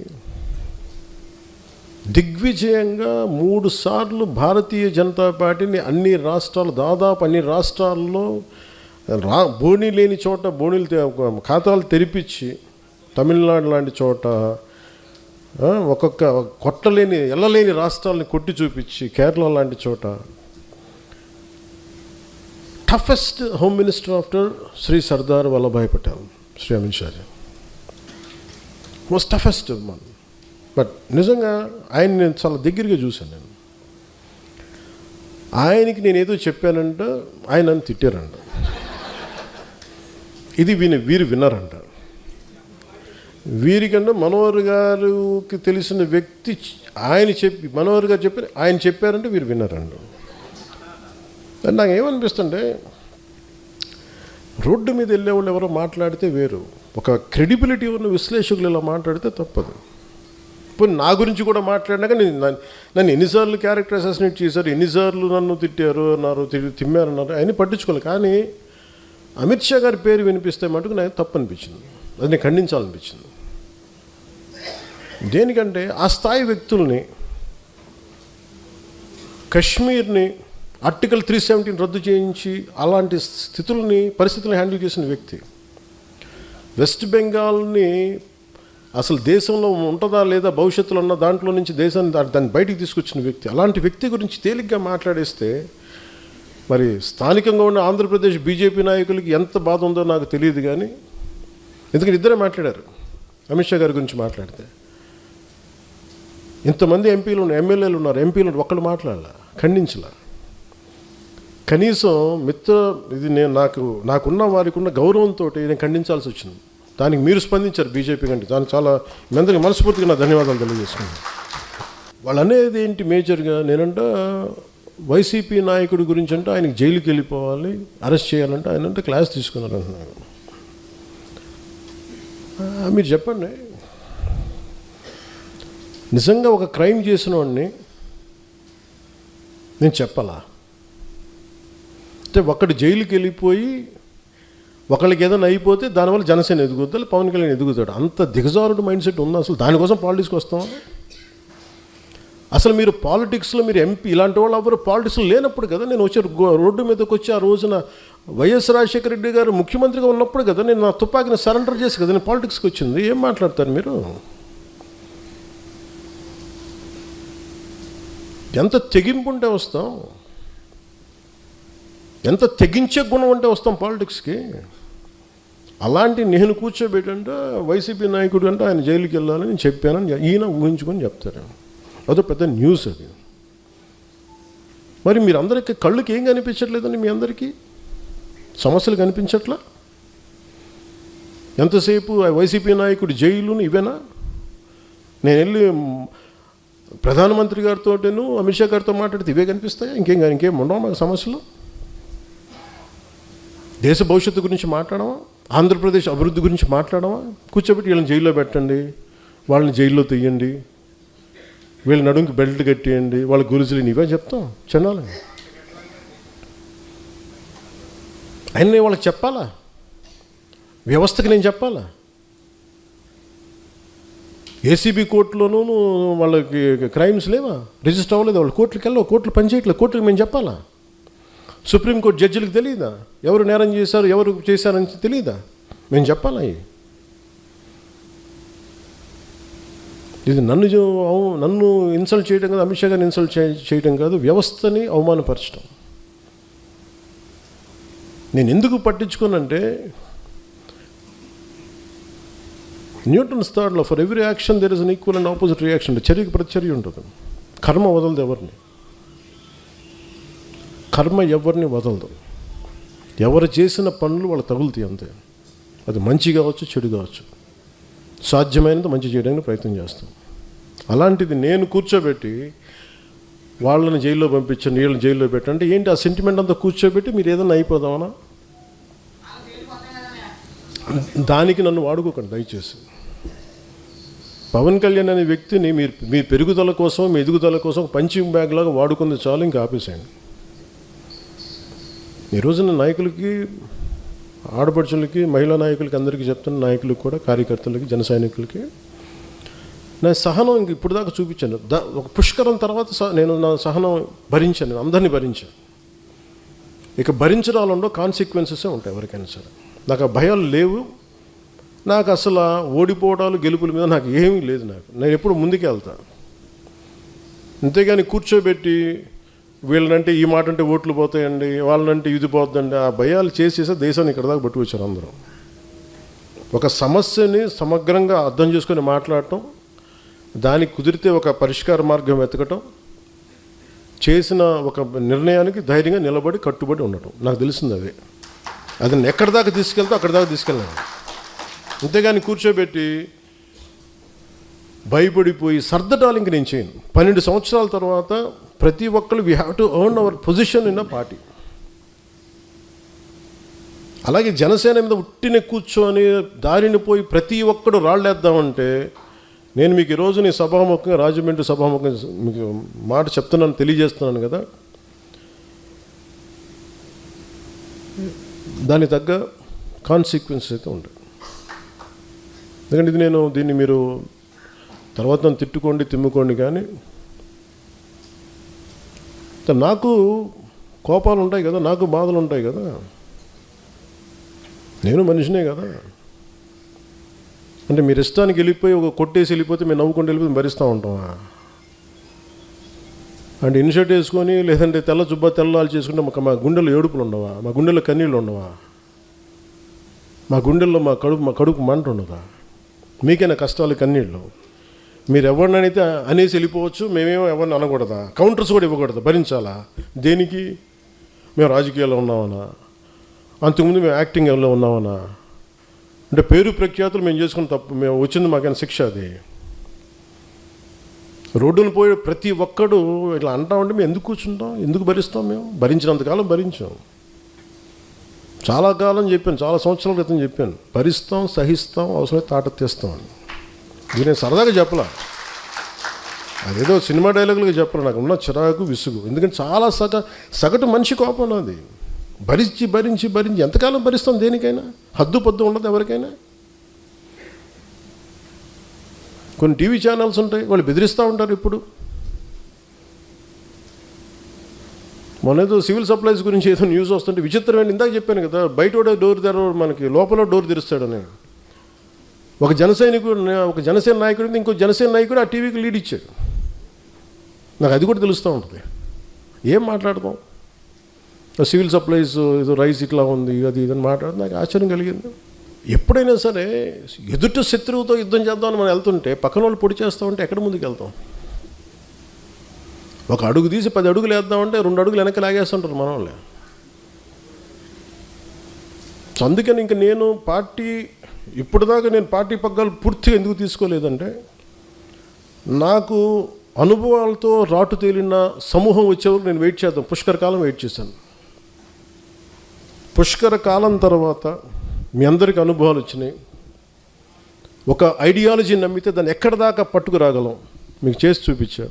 దిగ్విజయంగా 3 సార్లు భారతీయ జనతా పార్టీని అన్ని రాష్ట్రాలు, దాదాపు అన్ని రాష్ట్రాల్లో బోణీ లేని చోట బోణీలు ఖాతాలు తెరిపించి, తమిళనాడు లాంటి చోట ఒక్కొక్క వెళ్ళలేని రాష్ట్రాలని కొట్టి చూపించి, కేరళ లాంటి చోట toughest home minister after Shri Sardar Vallabhbhai Patel, Shri Amit Shah most toughest man. But నిజంగా ఆయన నేను చాలా దగ్గరగా చూశాను. నేను ఆయనకి నేను ఏదో చెప్పానంటే ఆయన నన్ను తిట్టారంట. ఇది వీరు విన్నారంట. వీరికన్నా మనోహర్ గారికి తెలిసిన వ్యక్తి మనోహర్ గారు చెప్పి ఆయన చెప్పారంటే వీరు విన్నారంట. నాకు ఏమనిపిస్తుంటే, రోడ్డు మీద వెళ్ళేవాళ్ళు ఎవరో మాట్లాడితే వేరు, ఒక క్రెడిబిలిటీ ఉన్న విశ్లేషకులు ఇలా మాట్లాడితే తప్పదు. ఇప్పుడు నా గురించి కూడా మాట్లాడినాక నన్ను ఎన్నిసార్లు క్యారెక్టర్ అసాసినేట్ చేశారు, ఎన్నిసార్లు నన్ను తిట్టారు అన్నారు, తిమ్మారన్నారు, అవన్నీ పట్టించుకోవాలి. కానీ అమిత్ షా గారి పేరు వినిపిస్తే మటుకు నాకు తప్పు అనిపించింది, అది నేను ఖండించాలనిపించింది. దేనికంటే ఆ స్థాయి వ్యక్తుల్ని, కశ్మీర్ని ఆర్టికల్ 317 రద్దు చేయించి అలాంటి పరిస్థితుల్ని హ్యాండిల్ చేసిన వ్యక్తి, వెస్ట్ బెంగాల్ని అసలు దేశంలో ఉంటుందా లేదా భవిష్యత్తులో ఉన్న దాంట్లో నుంచి దేశాన్ని దాన్ని బయటికి తీసుకొచ్చిన వ్యక్తి, అలాంటి వ్యక్తి గురించి తేలిగ్గా మాట్లాడేస్తే మరి స్థానికంగా ఉన్న ఆంధ్రప్రదేశ్ బీజేపీ నాయకులకి ఎంత బాధ ఉందో నాకు తెలియదు. కానీ ఎందుకంటే ఇద్దరే మాట్లాడారు అమిత్ షా గారి గురించి మాట్లాడితే. ఇంతమంది ఎమ్మెల్యేలు ఉన్నారు, ఎంపీలు ఒక్కళ్ళు మాట్లాడాల, ఖండించలా. కనీసం ఇది నాకున్న వారికి ఉన్న గౌరవంతో నేను ఖండించాల్సి వచ్చింది. దానికి మీరు స్పందించారు బీజేపీ కంటే, దానికి చాలా మీ అందరికీ మనస్ఫూర్తిగా నా ధన్యవాదాలు తెలియజేసుకున్నాను. వాళ్ళు అనేది ఏంటి మేజర్గా, నేనంట వైసీపీ నాయకుడి గురించి అంటే ఆయనకి జైలుకి వెళ్ళిపోవాలి, అరెస్ట్ చేయాలంటే ఆయన అంటే క్లాస్ తీసుకున్నారు అంటున్నాను. మీరు చెప్పండి, నిజంగా ఒక క్రైమ్ చేసిన వాడిని నేను చెప్పాలా? అంటే ఒకటి జైలుకి వెళ్ళిపోయి ఒకళ్ళకి ఏదైనా అయిపోతే దానివల్ల జనసేన ఎదుగుతాడు, పవన్ కళ్యాణ్ ఎదుగుతాడు. అంత దిగజారుడు మైండ్ సెట్ ఉందా అసలు? దానికోసం పాలిటిక్స్కి వస్తాం? అసలు మీరు పాలిటిక్స్లో మీరు ఎంపీ ఇలాంటి వాళ్ళు ఎవరు పాలిటిక్స్లో లేనప్పుడు కదా నేను వచ్చి రోడ్డు మీదకి వచ్చి ఆ రోజున వైఎస్ రాజశేఖర రెడ్డి గారు ముఖ్యమంత్రిగా ఉన్నప్పుడు కదా నేను నా తుపాకీని సరెండర్ చేసి కదా నేను పాలిటిక్స్కి వచ్చింది. ఏం మాట్లాడతారు మీరు? ఎంత తెగింపు ఉంటే వస్తాం, ఎంత తెగించే గుణం ఉంటే వస్తాం పాలిటిక్స్కి. అలాంటి నేను కూర్చోబెట్టంటే వైసీపీ నాయకుడు అంటే ఆయన జైలుకి వెళ్ళాలని నేను చెప్పానని ఈయన ఊహించుకొని చెప్తారు. అదో పెద్ద న్యూస్ అది. మరి మీరందరికీ కళ్ళుకి ఏం కనిపించట్లేదండి? మీ అందరికీ సమస్యలు కనిపించట్లా? ఎంతసేపు వైసీపీ నాయకుడు జైలును ఇవేనా? నేను వెళ్ళి ప్రధానమంత్రి గారితోటేను అమిత్ షా గారితో మాట్లాడితే ఇవే కనిపిస్తాయా? ఇంకేం ఉండవు మాకు సమస్యలు? దేశ భవిష్యత్తు గురించి మాట్లాడమా? ఆంధ్రప్రదేశ్ అభివృద్ధి గురించి మాట్లాడమా? కూర్చోబెట్టి వీళ్ళని జైల్లో పెట్టండి, వాళ్ళని జైల్లో తీయండి, వీళ్ళ నడుంకి బెల్ట్ కట్టేయండి, వాళ్ళ గురుజులు ఇవే చెప్తాం చెన్నాలి. ఆయన వాళ్ళకి చెప్పాలా? వ్యవస్థకి నేను చెప్పాలా? ఏసీబీ కోర్టులోనూ వాళ్ళకి క్రైమ్స్ లేవా? రిజిస్టర్ అవ్వలేదు, వాళ్ళు కోర్టులకు వెళ్ళవు, కోర్టులు పనిచేయట్లేదు, కోర్టులకు మేము చెప్పాలా? సుప్రీంకోర్టు జడ్జిలకు తెలియదా ఎవరు నేరం చేశారు, ఎవరు చేశారని తెలియదా? మేము చెప్పాలా? ఇది నన్ను ఇన్సల్ట్ చేయడం కాదు, అమిత్ షా గారిని ఇన్సల్ట్ చేయడం కాదు, వ్యవస్థని అవమానపరచడం. నేను ఎందుకు పట్టించుకోనంటే న్యూటన్స్ థర్డ్లో for every action there is an equal and opposite reaction. చర్యకి ప్రతిచర్య ఉంటుంది. కర్మ వదలదు ఎవరిని, కర్మ ఎవరిని వదలదు. ఎవరు చేసిన పనులు వాళ్ళు తగులుతాయి అంతే. అది మంచి కావచ్చు, చెడు కావచ్చు. సాధ్యమైనంత మంచి చేయడానికి ప్రయత్నం చేస్తాం. అలాంటిది నేను కూర్చోబెట్టి వాళ్ళని జైల్లో పంపించండి, వీళ్ళని జైల్లో పెట్టండి ఏంటి? ఆ సెంటిమెంట్ అంతా కూర్చోబెట్టి మీరు ఏదైనా అయిపోదామనా? దానికి నన్ను వాడుకోకండి దయచేసి. పవన్ కళ్యాణ్ అనే వ్యక్తిని మీ పెరుగుదల కోసం, మీ ఎదుగుదల కోసం పంచింగ్ బ్యాగ్ లాగా వాడుకుంది చాలు, ఇంకా ఆపేసేయండి. ఈ రోజున నాయకులకి, ఆడపడుచులకి, మహిళా నాయకులకి, అందరికీ చెప్తున్న నాయకులకు కూడా, కార్యకర్తలకి, జన సైనికులకి నా సహనం ఇంక ఇప్పుడు దాకా చూపించాను. ఒక పుష్కరం తర్వాత నేను నా సహనం భరించాను, నేను అందరినీ భరించాను. ఇక భరించడాలలో కాన్సిక్వెన్సెసే ఉంటాయి ఎవరికైనా సరే. నాకు ఆ భయాలు లేవు. నాకు అసలు ఓడిపోవడాలు, గెలుపుల మీద నాకు ఏమీ లేదు. నేను ఎప్పుడు ముందుకే వెళ్తాను. అంతేగాని కూర్చోబెట్టి వీళ్ళనంటే ఈ మాట అంటే ఓట్లు పోతాయండి, వాళ్ళనంటే ఇది పోతుందండి, ఆ భయాలు చేసేసే దేశాన్ని ఇక్కడ దాకా పట్టుకొచ్చారు అందరూ. ఒక సమస్యని సమగ్రంగా అర్థం చేసుకొని మాట్లాడటం, దానికి కుదిరితే ఒక పరిష్కార మార్గం వెతకటం, చేసిన ఒక నిర్ణయానికి ధైర్యంగా నిలబడి కట్టుబడి ఉండటం నాకు తెలిసింది. అది ఎక్కడి దాకా తీసుకెళ్తే అక్కడి దాకా తీసుకెళ్ళాను. అంతేగాని కూర్చోబెట్టి భయపడిపోయి సర్దటాలు ఇంక నేను చేయను. 12 సంవత్సరాల తర్వాత ప్రతి ఒక్కరు we have to earn our position in a party. అలాగే జనసేన మీద ఉట్టిన కూర్చొని దారిని పోయి ప్రతి ఒక్కడు రాళ్ళేద్దామంటే, నేను మీకు ఈరోజు నీ సభాముఖంగా, రాజమండ్రి సభాముఖంగా మీకు మాట చెప్తున్నాను, తెలియజేస్తున్నాను కదా, దానికి తగ్గ కాన్సిక్వెన్సెస్ అయితే ఉంటాయి. ఎందుకంటే దీన్ని మీరు తర్వాత నన్ను తిట్టుకోండి, తిమ్ముకోండి, కానీ నాకు కోపాలు ఉంటాయి కదా, నాకు బాధలు ఉంటాయి కదా, నేను మనిషినే కదా. అంటే మీరు ఇష్టానికి వెళ్ళిపోయి ఒక కొట్టేసి వెళ్ళిపోతే మేము నవ్వుకుంటూ వెళ్ళిపోతే భరిస్తూ ఉంటామా? అంటే ఇన్షర్ట్ వేసుకొని లేదంటే తెల్ల జుబ్బా తెల్లాలు చేసుకుంటే మా గుండెల్లో ఏడుపులు ఉండవా? మా గుండెల్లో కన్నీళ్ళు ఉండవా? మా గుండెల్లో మా కడుపు మంట ఉండదా? మీకైనా కష్టాలు, కన్నీళ్ళు. మీరు ఎవరినైతే అనేసి వెళ్ళిపోవచ్చు, మేమేమో ఎవరిని అనకూడదా? కౌంటర్స్ కూడా ఇవ్వకూడదు, భరించాలా? దేనికి? మేము రాజకీయాల్లో ఉన్నామన్నా, అంతకుముందు మేము యాక్టింగ్లో ఉన్నామన్నా, అంటే పేరు ప్రఖ్యాతులు మేము చేసుకున్న తప్పు, మేము వచ్చింది మాకైనా శిక్ష. అది రోడ్డును పోయి ప్రతి ఒక్కడు ఇట్లా అంటామంటే మేము ఎందుకు కూర్చుంటాం, ఎందుకు భరిస్తాం? మేము భరించినంతకాలం భరించాం. చాలా కాలం చెప్పాను, చాలా సంవత్సరాల క్రితం చెప్పాను, భరిస్తాం, సహిస్తాం, అవసరమైతే తాట తీస్తాం అని. ఇది నేను సరదాగా చెప్పలా, అదేదో సినిమా డైలాగులుగా చెప్పాలి. నాకు ఉన్న చిరాకు, విసుగు. ఎందుకంటే చాలా సగటు మనిషి కోపం అది. భరించి భరించి భరించి ఎంతకాలం భరిస్తాం? దేనికైనా హద్దు పొద్దు ఉండదు ఎవరికైనా. కొన్ని టీవీ ఛానల్స్ ఉంటాయి, వాళ్ళు బెదిరిస్తూ ఉంటారు. ఇప్పుడు మొన్నేదో సివిల్ సప్లైస్ గురించి ఏదో న్యూస్ వస్తుంటే విచిత్రమైన, ఇందాక చెప్పాను కదా, బయట డోర్ తెరవడు, మనకి లోపల డోర్ తెరుస్తాడని. ఒక జనసేన నాయకుడికి ఇంకో జనసేన నాయకుడు ఆ టీవీకి లీడ్ ఇచ్చాడు. నాకు అది కూడా తెలుస్తూ ఉంటుంది. ఏం మాట్లాడతాం? సివిల్ సప్లైస్ ఏదో రైస్ ఇట్లా ఉంది, అది ఇదని మాట్లాడితే నాకు ఆశ్చర్యం కలిగింది. ఎప్పుడైనా సరే ఎదుటి శత్రువుతో యుద్ధం చేద్దామని మనం వెళ్తుంటే పక్కన వాళ్ళు పొడి చేస్తామంటే ఎక్కడ ముందుకు వెళ్తాం? ఒక అడుగు తీసి 10 అడుగులు వేద్దామంటే 2 అడుగులు వెనక్కి లాగేస్తుంటారు మన వాళ్ళే. సో అందుకని ఇంక నేను ఇప్పటిదాకా నేను పార్టీ పగ్గాలు పూర్తిగా ఎందుకు తీసుకోలేదంటే, నాకు అనుభవాలతో రాటు తేలిన సమూహం వచ్చేవరకు నేను వెయిట్ చేద్దాం. పుష్కర కాలం వెయిట్ చేశాను. పుష్కర కాలం తర్వాత మీ అందరికీ అనుభవాలు వచ్చినాయి. ఒక ఐడియాలజీ నమ్మితే దాన్ని ఎక్కడ దాకా పట్టుకురాగలం మీకు చేసి చూపించా.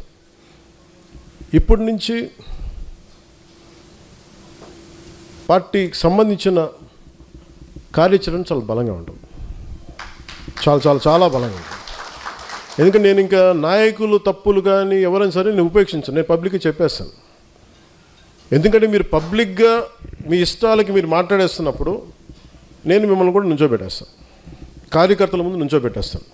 ఇప్పటి నుంచి పార్టీకి సంబంధించిన కార్యాచరణ చాలా బలంగా ఉంటుంది. చాలా చాలా చాలా బలంగా ఉంటుంది. ఎందుకంటే నేను ఇంకా నాయకులు తప్పులు కానీ ఎవరైనా సరే నేను ఉపేక్షించాను. నేను పబ్లిక్గా చెప్పేస్తాను. ఎందుకంటే మీరు పబ్లిక్గా మీ ఇష్టాలకి మీరు మాట్లాడేస్తున్నప్పుడు నేను మిమ్మల్ని కూడా నుంచోబెట్టేస్తాను, కార్యకర్తల ముందు నుంచోబెట్టేస్తాను.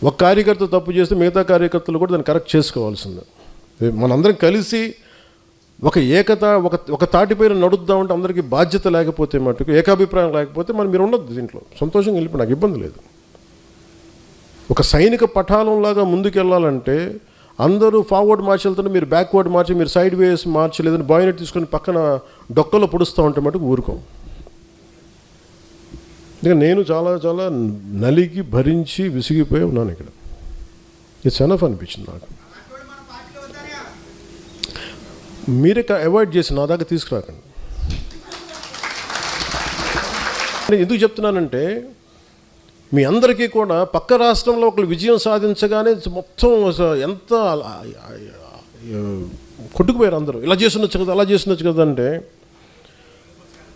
ఒక కార్యకర్త తప్పు చేస్తే మిగతా కార్యకర్తలు కూడా దాన్ని కరెక్ట్ చేసుకోవాల్సిందే. మనందరం కలిసి ఒక తాటిపైన నడుద్దామంటే అందరికీ బాధ్యత లేకపోతే మటుకు, ఏకాభిప్రాయం లేకపోతే మీరు ఉండద్దు దీంట్లో. సంతోషంగా వెళ్ళిపోయి నాకు ఇబ్బంది లేదు. ఒక సైనిక పఠాలంలాగా ముందుకు వెళ్ళాలంటే అందరూ ఫార్వర్డ్ మార్చి వెళ్తుంటే మీరు బ్యాక్వర్డ్ మార్చి, మీరు సైడ్ వేస్ మార్చి, లేదని బాయినెట్ తీసుకొని పక్కన డొక్కలో పొడుస్తూ ఉంటే మటుకు ఊరుకోం. ఇంకా నేను చాలా చాలా నలిగి భరించి విసిగిపోయి ఉన్నాను ఇక్కడ. ఇట్స్ ఎనఫ్ అనిపించింది నాకు. మీరే అవాయిడ్ చేసి నా దాకా తీసుకురాకండి. ఎందుకు చెప్తున్నానంటే, మీ అందరికీ కూడా పక్క రాష్ట్రంలో ఒకరు విజయం సాధించగానే మొత్తం ఎంత కొట్టుకుపోయారు అందరూ. ఇలా చేస్తుండొచ్చు కదా, అలా చేస్తుండొచ్చు కదా అంటే,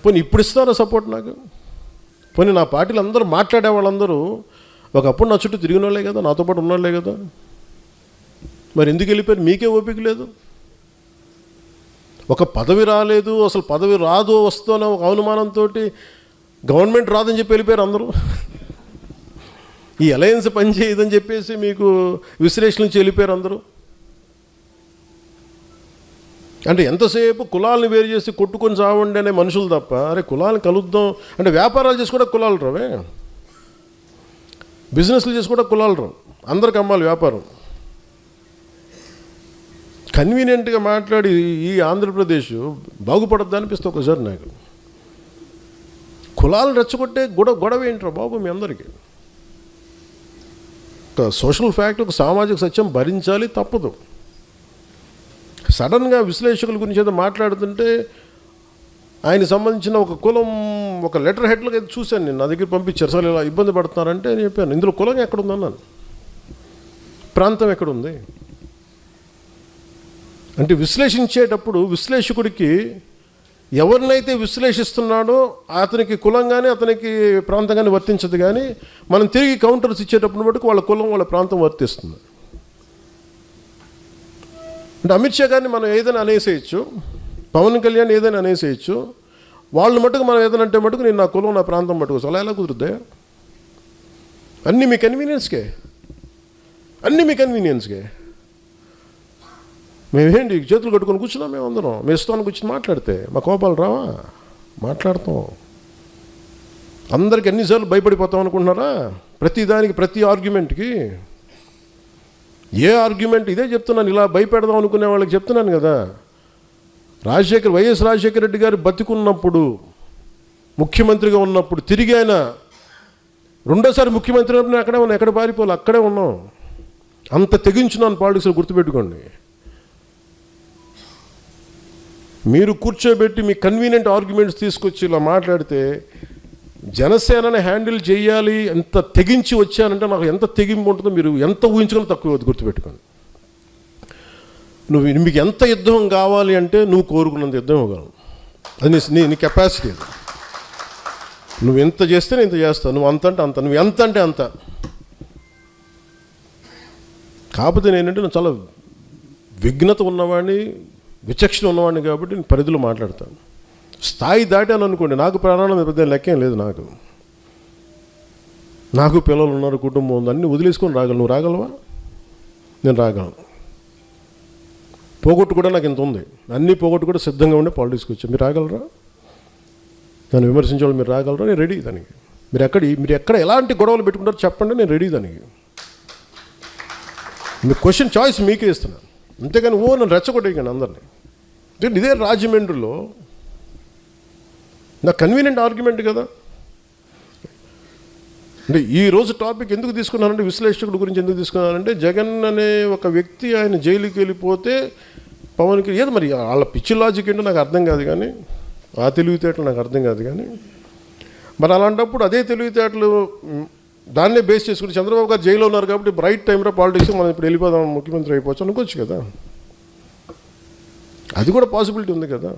పోనీ ఇప్పుడు ఇస్తారా సపోర్ట్ నాకు? పోనీ నా పార్టీలు అందరూ మాట్లాడే వాళ్ళందరూ ఒకప్పుడు నా చుట్టూ తిరిగిన వాళ్ళే కదా, నాతో పాటు ఉన్నవాళ్ళే కదా. మరి ఎందుకు వెళ్ళిపోయారు? మీకే ఓపిక లేదు. ఒక పదవి రాలేదు, అసలు పదవి రాదు వస్తుందో ఒక అనుమానంతో గవర్నమెంట్ రాదని చెప్పి వెళ్ళిపోయారు అందరూ. ఈ అలయన్స్ పనిచేయదని చెప్పేసి మీకు విశ్లేషణ నుంచి వెళ్ళిపోయారు అందరూ. అంటే ఎంతసేపు కులాలను వేరు చేసి కొట్టుకొని చావండి అనే మనుషులు తప్ప, అరే కులాలను కలుద్దాం అంటే, వ్యాపారాలు చేసి కూడా కులాలు రావే, బిజినెస్లు చేసి కూడా కులాలు రావు. అందరికి అమ్మాలి వ్యాపారం. కన్వీనియంట్గా మాట్లాడి ఈ ఆంధ్రప్రదేశ్ బాగుపడద్దు అనిపిస్తుంది ఒకసారి నాకు. కులాలను రెచ్చగొట్టే గొడవ ఏంట్రా బాబు మీ అందరికీ? ఒక సోషల్ ఫ్యాక్ట్, ఒక సామాజిక సత్యం భరించాలి, తప్పదు. సడన్గా విశ్లేషకుల గురించి ఏదో మాట్లాడుతుంటే ఆయనకు సంబంధించిన ఒక కులం ఒక లెటర్ హెడ్లకు అయితే చూశాను నేను, నా దగ్గర పంపించారు. అసలు ఇలా ఇబ్బంది పడుతున్నారంటే నేను చెప్పాను, ఇందులో కులం ఎక్కడుందన్నాను, ప్రాంతం ఎక్కడుంది అంటే. విశ్లేషించేటప్పుడు విశ్లేషకుడికి ఎవరినైతే విశ్లేషిస్తున్నాడో అతనికి కులం కానీ అతనికి ప్రాంతం కానీ వర్తించదు. కానీ మనం తిరిగి కౌంటర్స్ ఇచ్చేటప్పుడు మటుకు వాళ్ళ కులం వాళ్ళ ప్రాంతం వర్తిస్తుంది. అంటే అమిత్ షా గారిని మనం ఏదైనా అనేసేయచ్చు, పవన్ కళ్యాణ్ ఏదైనా అనేసేయచ్చు, వాళ్ళు మటుకు మనం ఏదైనా అంటే మటుకు నేను నా కులం నా ప్రాంతం మటుకు అలా ఎలా కుదురుద్దా? అన్నీ మీ కన్వీనియన్స్కే, మేమేంటి చేతులు కట్టుకొని కూర్చున్నాం? మేము అందరం మీ ఇష్టానికి కూర్చొని మాట్లాడితే మా కోపాలు రావా? మాట్లాడతాం. అందరికి ఎన్నిసార్లు భయపడిపోతాం అనుకుంటున్నారా? ప్రతిదానికి, ప్రతి ఆర్గ్యుమెంట్కి. ఏ ఆర్గ్యుమెంట్ ఇదే చెప్తున్నాను, ఇలా భయపెడదాం అనుకునే వాళ్ళకి చెప్తున్నాను కదా. వైఎస్ రాజశేఖర రెడ్డి గారు బతికున్నప్పుడు, ముఖ్యమంత్రిగా ఉన్నప్పుడు తిరిగి ఆయన రెండోసారి ముఖ్యమంత్రి ఉన్నప్పుడు అక్కడే ఉన్నాం, ఎక్కడ పారిపోవాలి, అక్కడే ఉన్నాం. అంత తెగించున్నాను పాలిటిక్స్లో, గుర్తుపెట్టుకోండి. మీరు కూర్చోబెట్టి మీ కన్వీనియంట్ ఆర్గ్యుమెంట్స్ తీసుకొచ్చి ఇలా మాట్లాడితే జనసేనని హ్యాండిల్ చేయాలి, ఎంత తెగించి వచ్చానంటే నాకు ఎంత తెగింపు ఉంటుందో మీరు ఎంత ఊహించుకుని తక్కువ, గుర్తుపెట్టుకోండి. మీకు ఎంత యుద్ధం కావాలి అంటే నువ్వు కోరుకున్నంత యుద్ధం ఇవ్వగలవు. అది నీ కెపాసిటీ. అది నువ్వు ఎంత చేస్తే నేను ఇంత చేస్తావు, నువ్వు అంత అంటే అంత, నువ్వు ఎంత అంటే అంత. కాకపోతే నేనంటే నేను చాలా విఘ్నత ఉన్నవాడిని, విచక్షణ ఉన్నవాడిని కాబట్టి నేను పరిధిలో మాట్లాడతాను. స్థాయి దాటాను అనుకోండి, నాకు ప్రాణాలు పెద్ద లెక్కేం లేదు. నాకు పిల్లలు ఉన్నారు, కుటుంబం ఉంది, అన్నీ వదిలేసుకొని రాగలను. నువ్వు రాగలవా? నేను రాగలను. పోగొట్టు కూడా నాకు ఇంత ఉంది, అన్నీ పోగొట్టు కూడా సిద్ధంగా ఉండే పాలిటిక్స్కి వచ్చాను. మీరు రాగలరా? నన్ను విమర్శించేవాళ్ళు మీరు రాగలరా? నేను రెడీ దానికి. మీరు ఎక్కడ ఎలాంటి గొడవలు పెట్టుకుంటారో చెప్పండి, నేను రెడీ దానికి. మీ క్వశ్చన్ చాయిస్ మీకే ఇస్తున్నాను, అంతేగాని నన్ను రెచ్చగొట్టేయకండి అందరినీ. ఇదే రాజమండ్రిలో నా కన్వీనియంట్ ఆర్గ్యుమెంట్ కదా. అంటే ఈరోజు టాపిక్ ఎందుకు తీసుకున్నానంటే, విశ్లేషకుడు గురించి ఎందుకు తీసుకున్నానంటే, జగన్ అనే ఒక వ్యక్తి ఆయన జైలుకి వెళ్ళిపోతే పవన్కి ఏదో మరి వాళ్ళ పిచ్చి లాజిక్ ఏంటో నాకు అర్థం కాదు, కానీ ఆ తెలివితేటలు నాకు అర్థం కాదు. కానీ మరి అలాంటప్పుడు అదే తెలివితేటలు దాన్నే బేస్ చేసుకుని చంద్రబాబు గారు జైల్లో ఉన్నారు కాబట్టి రైట్ టైంలో పాలిటిక్స్ మనం ఇప్పుడు వెళ్ళిపోదాం, ముఖ్యమంత్రి అయిపోవచ్చు అనుకోవచ్చు కదా. అది కూడా పాసిబిలిటీ ఉంది కదా.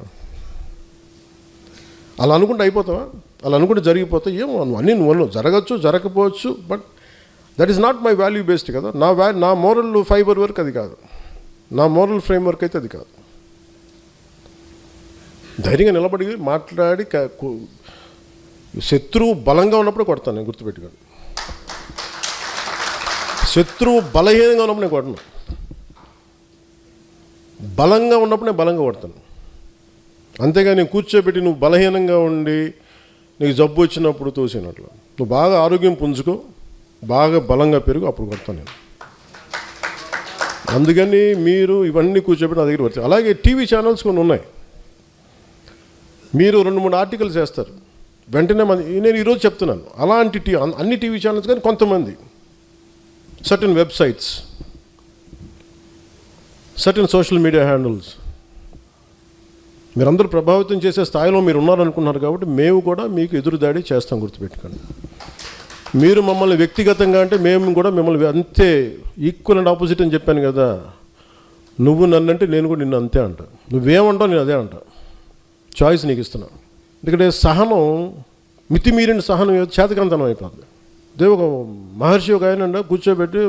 అలా అనుకుంటే అయిపోతావా? అలా అనుకుంటే జరిగిపోతావు? ఏమో అన్నీ నువ్వు జరగచ్చు, జరగకపోవచ్చు, but that is not my value based కదా. నా మోరల్ ఫైబర్ వర్క్ అది కాదు, నా మోరల్ ఫ్రేమ్ వర్క్ అయితే అది కాదు. ధైర్యంగా నిలబడి మాట్లాడి శత్రువు బలంగా ఉన్నప్పుడు కొడతాను నేను, గుర్తుపెట్టుకోండి. శత్రువు బలహీనంగా ఉన్నప్పుడు నేను కొట్టను, బలంగా ఉన్నప్పుడు నేను బలంగా కొడతాను. అంతేగాని నేను కూర్చోబెట్టి నువ్వు బలహీనంగా ఉండి నీకు జబ్బు వచ్చినప్పుడు తోసినట్లు, నువ్వు బాగా ఆరోగ్యం పుంజుకో, బాగా బలంగా పెరుగు, అప్పుడు కొడతాను నేను. అందుకని మీరు ఇవన్నీ కూర్చోబెట్టి నా దగ్గర పడతాయి. అలాగే టీవీ ఛానల్స్ కొన్ని ఉన్నాయి, మీరు 2-3 ఆర్టికల్స్ వేస్తారు, వెంటనే నేను ఈరోజు చెప్తున్నాను, అలాంటి అన్ని టీవీ ఛానల్స్ కానీ కొంతమంది certain websites, certain social media handles మీరందరూ ప్రభావితం చేసే స్థాయిలో మీరు ఉన్నారనుకున్నారు కాబట్టి మేము కూడా మీకు ఎదురుదాడి చేస్తాం, గుర్తుపెట్టుకోండి. మీరు మమ్మల్ని వ్యక్తిగతంగా అంటే మేము కూడా మిమ్మల్ని అంతే ఈక్వల్ అండ్ ఆపోజిట్ అని చెప్పాను కదా. నువ్వు నన్నంటే నేను కూడా నిన్ను అంతే అంట, నువ్వేమంటావు నేను అదే అంట. చాయిస్ నీకు ఇస్తున్నా. ఎందుకంటే సహనం, మితిమీరిన సహనం చేతకంతనం అయిపోతుంది. దేవు ఒక మహర్షి ఒక ఆయన కూర్చోబెట్టి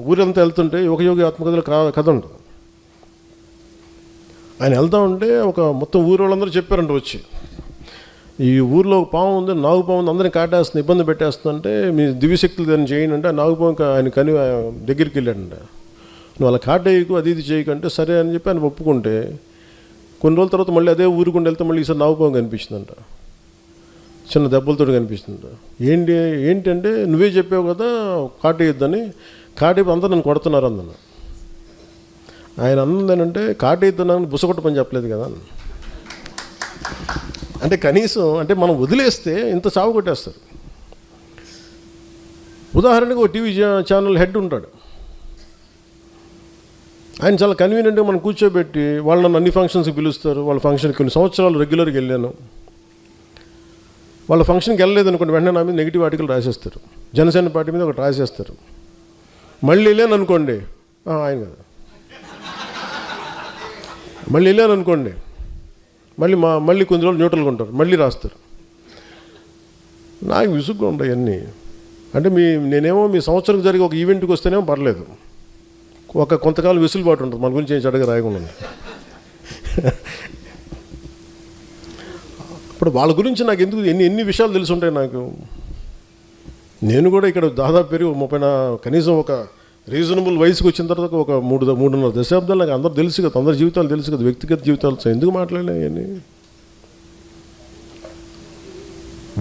ఊరంతా వెళ్తుంటే ఒక యోగి ఆత్మకథలో కథ ఉంటుంది. ఆయన వెళ్తా ఉంటే ఒక మొత్తం ఊరు వాళ్ళందరూ చెప్పారంట వచ్చి, ఈ ఊరిలో ఒక పాము ఉంది, నాగు పాము ఉంది, అందరినీ కాటేస్తుంది, ఇబ్బంది పెట్టేస్తుందంటే మీ దివ్యశక్తులు దాన్ని చేయండి అంటే నాగుపాము ఆయన కని దగ్గరికి వెళ్ళాడంట. నువ్వు అలా కాటేయకు, అది ఇది చేయకంటే సరే అని చెప్పి ఆయన ఒప్పుకుంటే కొన్ని రోజుల తర్వాత మళ్ళీ అదే ఊరుకుండా వెళ్తే మళ్ళీ ఈసారి నాగుపాము కనిపిస్తుందంట, చిన్న దెబ్బలతో కనిపిస్తుందంట. ఏంటంటే నువ్వే చెప్పావు కదా కాటేయొద్దని, కాటేపు అంతా నన్ను కొడుతున్నారు అందన్న. ఆయన అన్నదేనంటే కాటేద్దానని బుసగొట్ట పని చెప్పలేదు కదా. అంటే కనీసం అంటే మనం వదిలేస్తే ఇంత చావు కొట్టేస్తారు. ఉదాహరణకు ఒక టీవీ ఛానల్ హెడ్ ఉంటాడు, ఆయన చాలా కన్వీనియంట్గా మనం కూర్చోబెట్టి వాళ్ళు నన్ను అన్ని ఫంక్షన్స్కి పిలుస్తారు. వాళ్ళ ఫంక్షన్కి కొన్ని సంవత్సరాలు రెగ్యులర్గా వెళ్ళాను, వాళ్ళ ఫంక్షన్కి వెళ్ళలేదు అనుకోండి, వెంటనే నా మీద నెగిటివ్ ఆర్టికల్ రాసేస్తారు, జనసేన పార్టీ మీద ఒకటి రాసేస్తారు. మళ్ళీ వెళ్ళాను అనుకోండి, ఆయన కదా, మళ్ళీ వెళ్ళాను అనుకోండి, మళ్ళీ కొన్ని రోజులు న్యూట్రల్గా ఉంటారు, మళ్ళీ రాస్తారు. నాకు విసుగ్గా ఉంటాయి అన్నీ. అంటే నేనేమో మీ సంవత్సరం జరిగే ఒక ఈవెంట్కి వస్తేనేమో పర్లేదు, కొంతకాలం వెసులుబాటు ఉంటుంది, మన గురించి ఏం చెడ్డగా రాయకుండా. ఇప్పుడు వాళ్ళ గురించి నాకు ఎందుకు ఎన్ని విషయాలు తెలిసి ఉంటాయి నాకు. నేను కూడా ఇక్కడ దాదాపు పెరిగి 30 కనీసం ఒక రీజనబుల్ వయసుకి వచ్చిన తర్వాత ఒక 3.5 దశాబ్దాలు నాకు అందరూ తెలుసు కదా, అందరి జీవితాలు తెలుసు కదా, వ్యక్తిగత జీవితాలు ఎందుకు మాట్లాడలే అని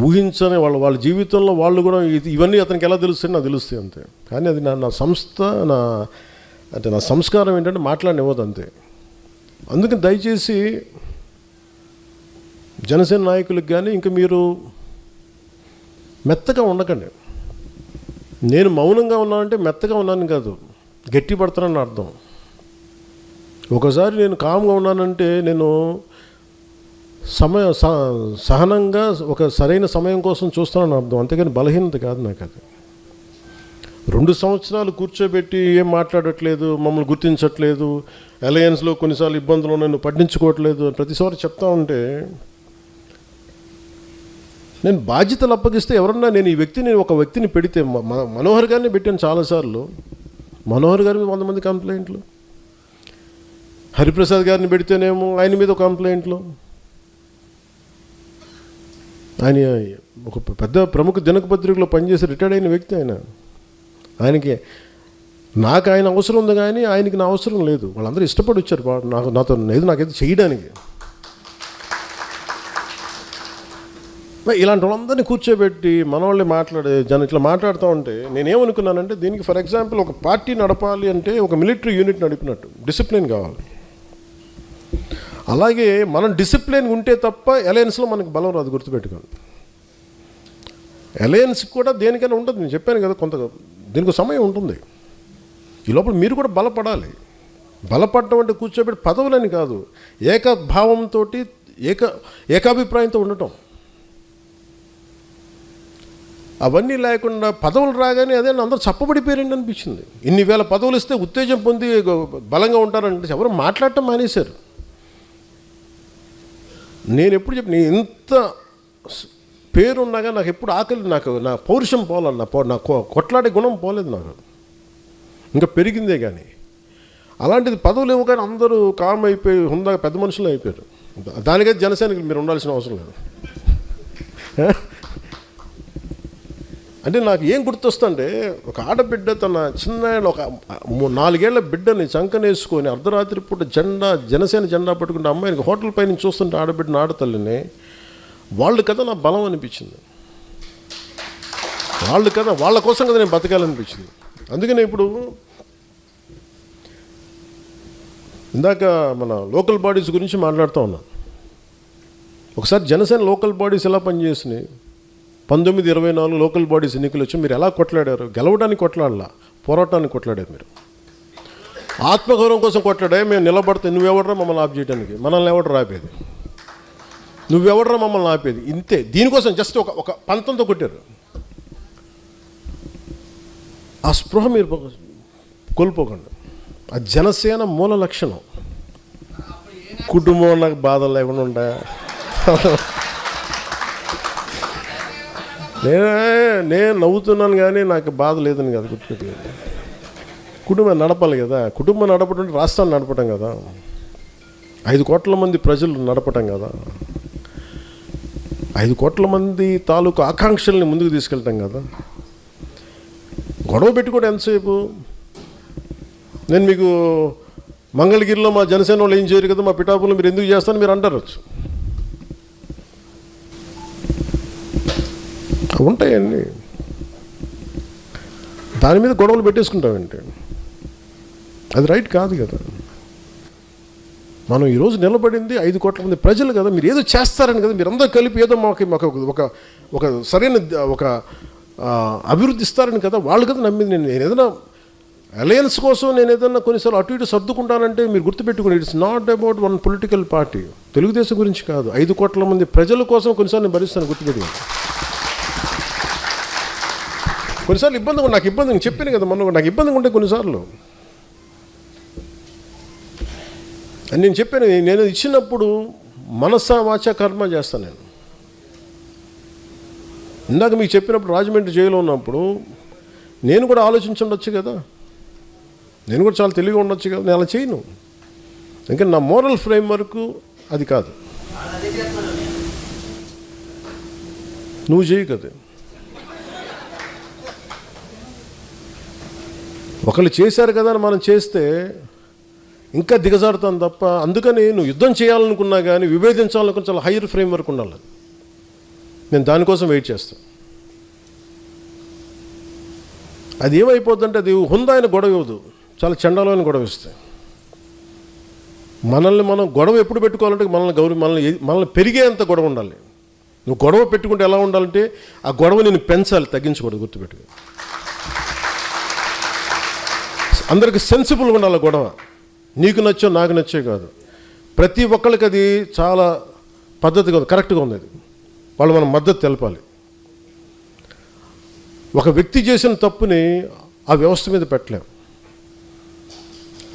ఊహించని వాళ్ళ జీవితంలో వాళ్ళు కూడా ఇవన్నీ అతనికి ఎలా తెలుస్తాయి నాకు తెలుస్తాయి అంతే. కానీ అది నా సంస్థ, నా సంస్కారం ఏంటంటే మాట్లాడనివ్వదు అంతే. అందుకని దయచేసి జనసేన నాయకులకు కానీ ఇంకా మీరు మెత్తగా ఉండకండి. నేను మౌనంగా ఉన్నానంటే మెత్తగా ఉన్నాను కాదు, గట్టి పడతానని అర్థం. ఒకసారి నేను కామ్గా ఉన్నానంటే నేను సహనంగా ఒక సరైన సమయం కోసం చూస్తానని అర్థం, అంతేగాని బలహీనత కాదు నాకు అది. 2 సంవత్సరాలు కూర్చోబెట్టి ఏం మాట్లాడట్లేదు, మమ్మల్ని గుర్తించట్లేదు, అలయన్స్లో కొన్నిసార్లు ఇబ్బందులు నన్ను పట్టించుకోవట్లేదు ప్రతిసారి చెప్తా ఉంటే, నేను బాధ్యతలు అప్పగిస్తే ఎవరన్నా నేను ఒక వ్యక్తిని పెడితే మనోహర్ గారిని పెట్టాను చాలాసార్లు. మనోహర్ గారి మీద 100 మంది కంప్లైంట్లు, హరిప్రసాద్ గారిని పెడితేనేమో ఆయన మీద ఒక కంప్లైంట్లు. ఆయన ఒక పెద్ద ప్రముఖ దినపత్రికలో పనిచేసి రిటైర్డ్ అయిన వ్యక్తి ఆయనకి నాకు ఆయన అవసరం ఉంది కానీ ఆయనకి నా అవసరం లేదు. వాళ్ళందరూ ఇష్టపడి వచ్చారు నాకైతే చేయడానికి. ఇలాంటి వాళ్ళందరినీ కూర్చోబెట్టి మన వాళ్ళే ఇట్లా మాట్లాడుతూ ఉంటే నేనేమనుకున్నానంటే, దీనికి ఫర్ ఎగ్జాంపుల్ ఒక పార్టీ నడపాలి అంటే ఒక మిలిటరీ యూనిట్ నడిపినట్టు డిసిప్లిన్ కావాలి. అలాగే మనం డిసిప్లిన్ ఉంటే తప్ప అలయన్స్లో మనకు బలం రాదు, గుర్తుపెట్టుకోండి. అలయన్స్ కూడా దేనికైనా ఉంటుంది, నేను చెప్పాను కదా, దీనికి సమయం ఉంటుంది. ఈ లోపల మీరు కూడా బలపడాలి. బలపడటం అంటే కూర్చోబెట్టి పదవులని కాదు, ఏకభావంతో ఏకాభిప్రాయంతో ఉండటం. అవన్నీ లేకుండా పదవులు రాగానే అదే అందరూ చప్పబడిపోయారండి అనిపించింది. ఇన్ని వేల పదవులు ఇస్తే ఉత్తేజం పొంది బలంగా ఉంటారంటే ఎవరు మాట్లాడటం మానేశారు. నేను ఎప్పుడు చెప్పి ఇంత పేరున్నాగా నాకు ఎప్పుడు ఆకలి, నా పౌరుషం పోలన్న, నా కొట్లాడే గుణం పోలేదు నాకు, ఇంకా పెరిగిందే. కానీ అలాంటిది పదవులు ఇవ్వగానే అందరూ కామ్ అయిపోయి హుందాగా పెద్ద మనుషులు అయిపోయారు. దానికైతే జనసేనకి మీరు ఉండాల్సిన అవసరం లేదు. అంటే నాకు ఏం గుర్తొస్తుంటే, ఒక ఆడబిడ్డ తన చిన్న ఒక 4 ఏళ్ల బిడ్డని చంకనేసుకొని అర్ధరాత్రి పూట జనసేన జెండా పట్టుకుంటే అమ్మాయిని హోటల్ పై నుంచి చూస్తుంటే ఆడబిడ్డని, ఆడతల్లిని, వాళ్ళు కదా నా బలం అనిపించింది. వాళ్ళు కదా, వాళ్ళ కోసం కదా నేను బతకాలనిపించింది. అందుకని ఇప్పుడు ఇందాక మన లోకల్ బాడీస్ గురించి మాట్లాడుతూ ఉన్నాను. ఒకసారి జనసేన లోకల్ బాడీస్ ఎలా పనిచేసినాయి, 1924 లోకల్ బాడీస్ ఎన్నికలు వచ్చి మీరు ఎలా కొట్లాడారు? గెలవడానికి కొట్లాడలా, పోరాటానికి కొట్లాడారు. మీరు ఆత్మగౌరవం కోసం కొట్లాడే. మేము నిలబడితే నువ్వెవడరా మమ్మల్ని ఆప్ చేయడానికి, మనల్ని ఎవడరా ఆపేది, నువ్వెవడరా మమ్మల్ని ఆపేది, ఇంతే. దీనికోసం జస్ట్ ఒక పంతంతో కొట్టారు. ఆ స్పృహ మీరు కోల్పోకండి. ఆ జనసేన మూల లక్షణం. కుటుంబం నాకు బాధలు లేకుండా ఉంటాయా? నేను నవ్వుతున్నాను కానీ నాకు బాధ లేదని కదా గుర్తుపెట్టి. కుటుంబం నడపాలి కదా. కుటుంబం నడపడం రాష్ట్రాన్ని నడపటం కదా, 5 కోట్ల మంది ప్రజలు నడపటం కదా, 5 కోట్ల మంది తాలూకు ఆకాంక్షల్ని ముందుకు తీసుకెళ్తాం కదా. గొడవ పెట్టుకోవడం ఎంతసేపు? నేను మీకు మంగళగిరిలో మా జనసేన వాళ్ళు ఏం చేయరు కదా, మా పిఠాపురంలో మీరు ఎందుకు చేస్తారని మీరు అంటారు. ఉంటాయండి, దాని మీద గొడవలు పెట్టేసుకుంటామంటే అది రైట్ కాదు కదా. మనం ఈరోజు నిలబడింది 5 కోట్ల మంది ప్రజలు కదా, మీరు ఏదో చేస్తారని కదా, మీరు అందరూ కలిపి ఏదో మాకు ఒక సరైన ఒక అభివృద్ధి ఇస్తారని కదా వాళ్ళు కదా నమ్మింది. నేను ఏదైనా అలయన్స్ కోసం నేను ఏదైనా కొన్నిసార్లు అటు ఇటు సర్దుకుంటానంటే మీరు గుర్తుపెట్టుకుని, it's not about one political party, Telugu Desam గురించి కాదు, 5 కోట్ల మంది ప్రజల కోసం కొన్నిసార్లు నేను భరిస్తాను. గుర్తుపెట్టుకుని కొన్నిసార్లు ఇబ్బందిగా, నాకు ఇబ్బంది చెప్పాను కదా మొన్న, నాకు ఇబ్బందిగా ఉంటే కొన్నిసార్లు అని నేను చెప్పాను. నేను ఇచ్చినప్పుడు మనసా వాచ కర్మ చేస్తాను. నేను ఇందాక మీకు చెప్పినప్పుడు రాజమండ్రి జైల్లో ఉన్నప్పుడు నేను కూడా ఆలోచించుండొచ్చు కదా, నేను కూడా చాలా తెలివిగా ఉండొచ్చు కదా, నేను అలా చేయను. ఇంకా నా మోరల్ ఫ్రేమ్ వర్క్ అది కాదు. నువ్వు చేయి కదా, ఒకళ్ళు చేశారు కదా అని మనం చేస్తే ఇంకా దిగజారుతాను తప్ప. అందుకని నువ్వు యుద్ధం చేయాలనుకున్నా కానీ విభేదించాలనుకున్న చాలా హైయర్ ఫ్రేమ్ వర్క్ ఉండాలి. నేను దానికోసం వెయిట్ చేస్తాను. అది ఏమైపోద్దంటే అది హుందాయిన గొడవ ఇవ్వదు, చాలా చండాలమైన గొడవ ఇస్తాయి. మనల్ని మనం గొడవ ఎప్పుడు పెట్టుకోవాలంటే మనల్ని పెరిగేంత గొడవ ఉండాలి. నువ్వు గొడవ పెట్టుకుంటే ఎలా ఉండాలంటే ఆ గొడవ నేను పెంచాలి, తగ్గించకూడదు. గుర్తుపెట్టుకో. అందరికి సెన్సిబుల్గా ఉండాలి గొడవ. నీకు నచ్చో నాకు నచ్చే కాదు, ప్రతి ఒక్కరికి అది చాలా పద్ధతిగా ఉంది, కరెక్ట్గా ఉంది. అది వాళ్ళు మనం మద్దతు తెలపాలి. ఒక వ్యక్తి చేసిన తప్పుని ఆ వ్యవస్థ మీద పెట్టలేం.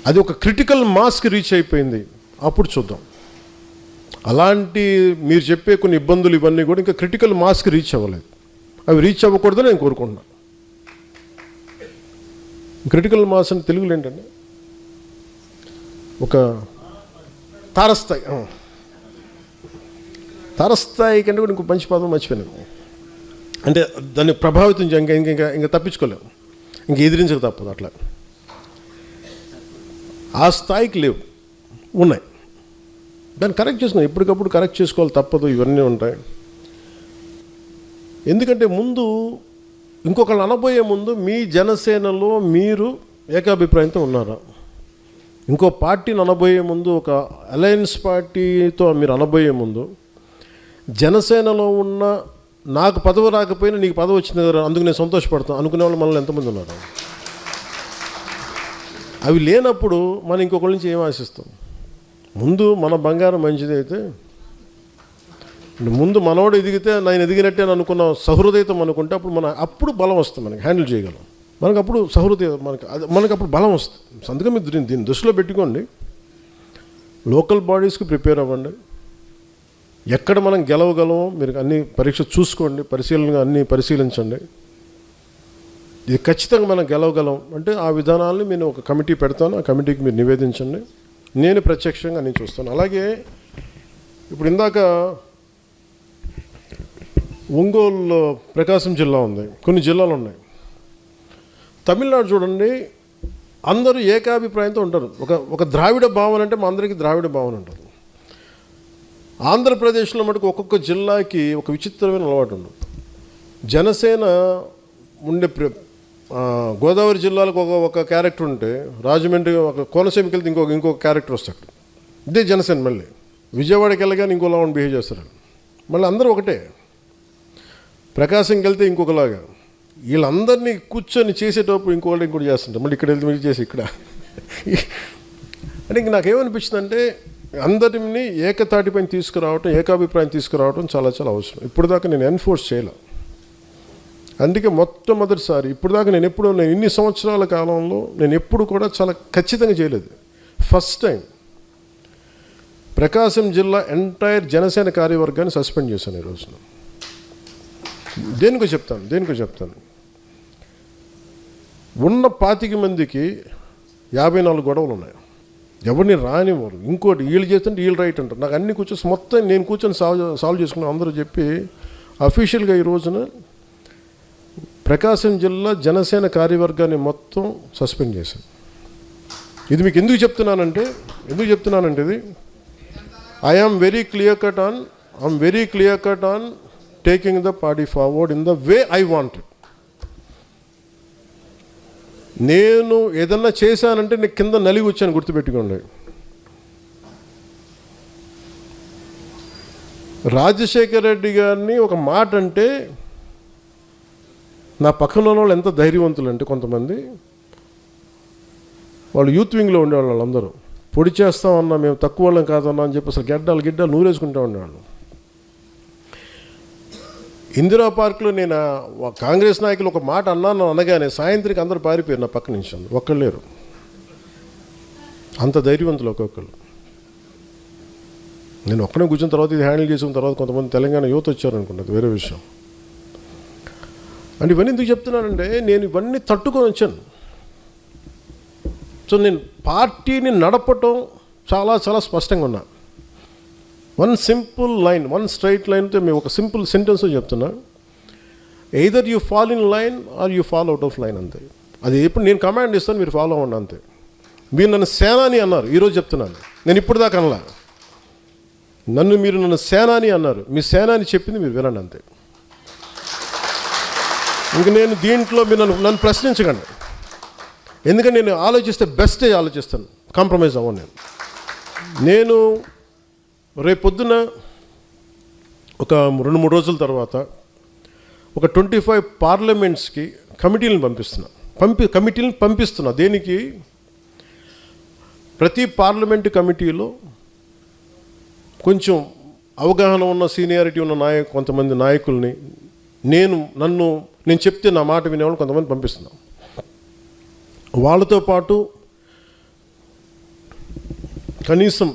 అది ఒక క్రిటికల్ మాస్కి రీచ్ అయిపోయింది, అప్పుడు చూద్దాం. అలాంటి మీరు చెప్పే కొన్ని ఇబ్బందులు ఇవన్నీ కూడా ఇంకా క్రిటికల్ మాస్కి రీచ్ అవ్వలేదు. అవి రీచ్ అవ్వకూడదని నేను కోరుకుంటున్నాను. క్రిటికల్ మాస్ అని తెలుగులో ఏంటంటే ఒక తారస్థాయి, తారస్థాయి కంటే కూడా ఇంకో మంచి పదం మర్చిపోయాను. అంటే దాన్ని ప్రభావితం ఇంకా తప్పించుకోలేము, ఇంక ఎదిరించక తప్పదు. అట్లా ఆ స్థాయికి లేవు, ఉన్నాయి. దాన్ని కరెక్ట్ చేసుకున్నాం, ఎప్పటికప్పుడు కరెక్ట్ చేసుకోవాలి, తప్పదు. ఇవన్నీ ఉంటాయి. ఎందుకంటే ముందు ఇంకొకళ్ళు అనబోయే ముందు మీ జనసేనలో మీరు ఏకాభిప్రాయంతో ఉన్నారా? ఇంకో పార్టీని అనబోయే ముందు, ఒక అలయన్స్ పార్టీతో మీరు అనబోయే ముందు, జనసేనలో ఉన్న నాకు పదవి రాకపోయినా నీకు పదవి వచ్చింది కదా అందుకు నేను సంతోషపడతాను అనుకునే వాళ్ళు మనల్ని ఎంతమంది ఉన్నారు? అవి లేనప్పుడు మనం ఇంకొకరి నుంచి ఏం ఆశిస్తాం? ముందు మన బంగారం మంచిది అయితే, ముందు మనోడు ఎదిగితే నేను ఎదిగినట్టే అని అనుకున్న సహృదయతం అనుకుంటే అప్పుడు బలం వస్తుంది, మనకి హ్యాండిల్ చేయగలం. మనకు అప్పుడు సహృదయ మనకు అప్పుడు బలం వస్తుంది. అందుకే మీరు దీన్ని దృష్టిలో పెట్టుకోండి. లోకల్ బాడీస్కి ప్రిపేర్ అవ్వండి. ఎక్కడ మనం గెలవగలమో మీరు అన్ని పరీక్ష చూసుకోండి, అన్నీ పరిశీలించండి. ఇది ఖచ్చితంగా మనం గెలవగలం అంటే ఆ విధానాలని నేను ఒక కమిటీ పెడతాను, ఆ కమిటీకి మీరు నివేదించండి. నేను ప్రత్యక్షంగా నేను చూస్తాను. అలాగే ఇప్పుడు ఇందాక ఒంగోలు ప్రకాశం జిల్లా ఉంది, కొన్ని జిల్లాలు ఉన్నాయి. తమిళనాడు చూడండి, అందరూ ఏకాభిప్రాయంతో ఉంటారు. ఒక ద్రావిడ భావన అంటే మా అందరికీ ద్రావిడ భావన ఉంటుంది. ఆంధ్రప్రదేశ్లో మటుకు ఒక్కొక్క జిల్లాకి ఒక విచిత్రమైన అలవాటు ఉండదు. జనసేన ఉండే గోదావరి జిల్లాలకు ఒక క్యారెక్టర్ ఉంటే, రాజమండ్రి ఒక కోనసీమకి వెళ్తే ఇంకొక క్యారెక్టర్ వస్తాడు. అక్కడ ఇదే జనసేన. మళ్ళీ విజయవాడకి వెళ్ళగానే ఇంకోలా బిహేవ్ చేస్తారు. మళ్ళీ అందరూ ఒకటే. ప్రకాశంకి వెళ్తే ఇంకొకలాగా. వీళ్ళందరినీ కూర్చొని చేసేటప్పుడు ఇంకోటి చేస్తుంటారు. మళ్ళీ ఇక్కడ వెళ్తే మీరు చేసి ఇక్కడ అంటే ఇంక నాకేమనిపించిందంటే అందరినీ ఏకతాటిపైన తీసుకురావటం, ఏకాభిప్రాయం తీసుకురావటం చాలా చాలా అవసరం. ఇప్పుడు దాకా నేను ఎన్ఫోర్స్ చేయలే. అందుకే మొట్టమొదటిసారి ఇప్పుడు దాకా నేను ఇన్ని సంవత్సరాల కాలంలో నేను ఎప్పుడు కూడా చాలా ఖచ్చితంగా చేయలేదు. ఫస్ట్ టైం ప్రకాశం జిల్లా ఎంటైర్ జనసేన కార్యవర్గాన్ని సస్పెండ్ చేశాను ఈ రోజున. దేనికో చెప్తాను. ఉన్న 25 మందికి 54 గొడవలు ఉన్నాయి. ఎవరిని రానివ్వరు. ఇంకోటి వీళ్ళు చేస్తుంటే వీళ్ళు రైట్ అంటారు. నాకు అన్ని మొత్తం నేను కూర్చొని సాల్వ్ చేసుకున్నాను అందరూ చెప్పి అఫీషియల్గా ఈ రోజున ప్రకాశం జిల్లా జనసేన కార్యవర్గాన్ని మొత్తం సస్పెండ్ చేశాను. ఇది మీకు ఎందుకు చెప్తున్నానంటే ఇది I'm very clear cut on taking the party forward in the way I wanted. నేను ఏదన్నా చేశానంటే నేను కింద నలిగి వచ్చాను, గుర్తుపెట్టుకోండి. రాజశేఖర రెడ్డి గారిని ఒక మాట అంటే నా పక్కన ఉన్న వాళ్ళు ఎంత ధైర్యవంతులు అంటే, కొంతమంది వాళ్ళు యూత్ వింగ్లో ఉండేవాళ్ళు, వాళ్ళందరూ పొడి చేస్తామన్నా మేము తక్కువ వాళ్ళం కాదన్నా అని చెప్పి అసలు గిడ్డాలు నూరేసుకుంటూ ఉండేవాళ్ళు. ఇందిరా పార్క్లో నేను కాంగ్రెస్ నాయకులు ఒక మాట అన్నాను అనగానే సాయంత్రికి అందరూ పారిపోయారు నా పక్క నుంచి. ఒక్కళ్ళు లేరు, అంత ధైర్యవంతులు ఒక్కొక్కరు. నేను ఒక్కనే కూర్చున్న తర్వాత ఇది హ్యాండిల్ చేసుకున్న తర్వాత కొంతమంది తెలంగాణ యువత వచ్చారనుకుంటా, అది వేరే విషయం. అంటే ఇవన్నీ ఎందుకు చెప్తున్నానంటే నేను ఇవన్నీ తట్టుకొని వచ్చాను. సో నేను పార్టీని నడపటం చాలా చాలా స్పష్టంగా ఉన్నా. One simple line, one straight లైన్తో మేము ఒక సింపుల్ సెంటెన్స్ చెప్తున్నా. Either you fall in line or you fall out of line, అంతే. అది ఎప్పుడు నేను కమాండ్ ఇస్తాను, మీరు ఫాలో అవ్వండి, అంతే. మీరు నన్ను సేనాని అన్నారు, ఈరోజు చెప్తున్నాను. నేను ఇప్పుడు దాకా అనలా. మీరు నన్ను సేనాని అన్నారు, మీ సేనాని చెప్పింది మీరు వినండి, అంతే. ఇంక నేను దీంట్లో మీరు నన్ను ప్రశ్నించకండి. ఎందుకంటే నేను ఆలోచిస్తే బెస్టే ఆలోచిస్తాను, కాంప్రమైజ్ అవ్వను. నేను రేపొద్దున ఒక 2-3 రోజుల తర్వాత ఒక 25 పార్లమెంట్స్కి కమిటీలను పంపిస్తున్నా. కమిటీలను పంపిస్తున్నా. దేనికి? ప్రతి పార్లమెంటు కమిటీలో కొంచెం అవగాహన ఉన్న సీనియారిటీ ఉన్న కొంతమంది నాయకుల్ని నేను చెప్తే నా మాట వినేవాళ్ళు కొంతమంది పంపిస్తున్నాం. వాళ్ళతో పాటు కనీసం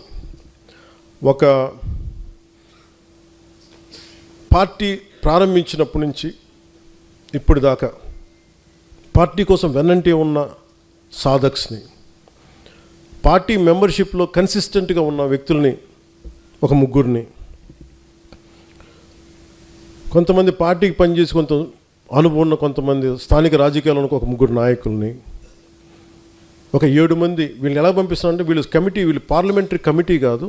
ఒక పార్టీ ప్రారంభించినప్పటి నుంచి ఇప్పుడు దాకా పార్టీ కోసం వెన్నంటే ఉన్న సాధక్స్ని, పార్టీ మెంబర్షిప్లో కన్సిస్టెంట్గా ఉన్న వ్యక్తుల్ని ఒక ముగ్గురిని, కొంతమంది పార్టీకి పనిచేసి కొంత అనుభవం ఉన్న కొంతమంది స్థానిక రాజకీయాల్లో ఒక ముగ్గురు నాయకుల్ని, ఒక 7 మంది. వీళ్ళు ఎలా పంపిస్తున్నారంటే వీళ్ళు పార్లమెంటరీ కమిటీ కాదు,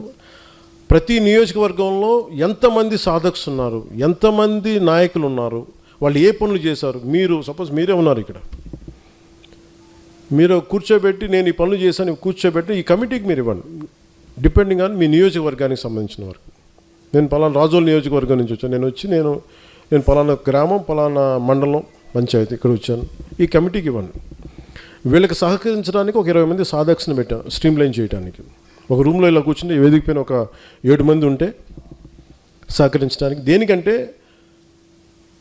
ప్రతి నియోజకవర్గంలో ఎంతమంది సాధక్స్ ఉన్నారు, ఎంతమంది నాయకులు ఉన్నారు, వాళ్ళు ఏ పనులు చేశారు. సపోజ్ మీరే ఉన్నారు ఇక్కడ, మీరు కూర్చోబెట్టి నేను ఈ పనులు చేశాను కూర్చోబెట్టి ఈ కమిటీకి మీరు ఇవ్వండి, డిపెండింగ్ ఆన్ మీ నియోజకవర్గానికి సంబంధించిన వరకు. నేను పలానా రాజోల్ నియోజకవర్గం నుంచి వచ్చాను, నేను పలానా గ్రామం, పలానా మండలం, పంచాయతీ ఇక్కడ వచ్చాను, ఈ కమిటీకి ఇవ్వండి. వీళ్ళకి సహకరించడానికి ఒక 20 మంది సాధక్స్ని పెట్టాను స్ట్రీమ్లైన్ చేయడానికి. ఒక రూమ్లో ఇలా కూర్చుంటే వేదిక పైన ఒక 7 మంది ఉంటే సహకరించడానికి. దేనికంటే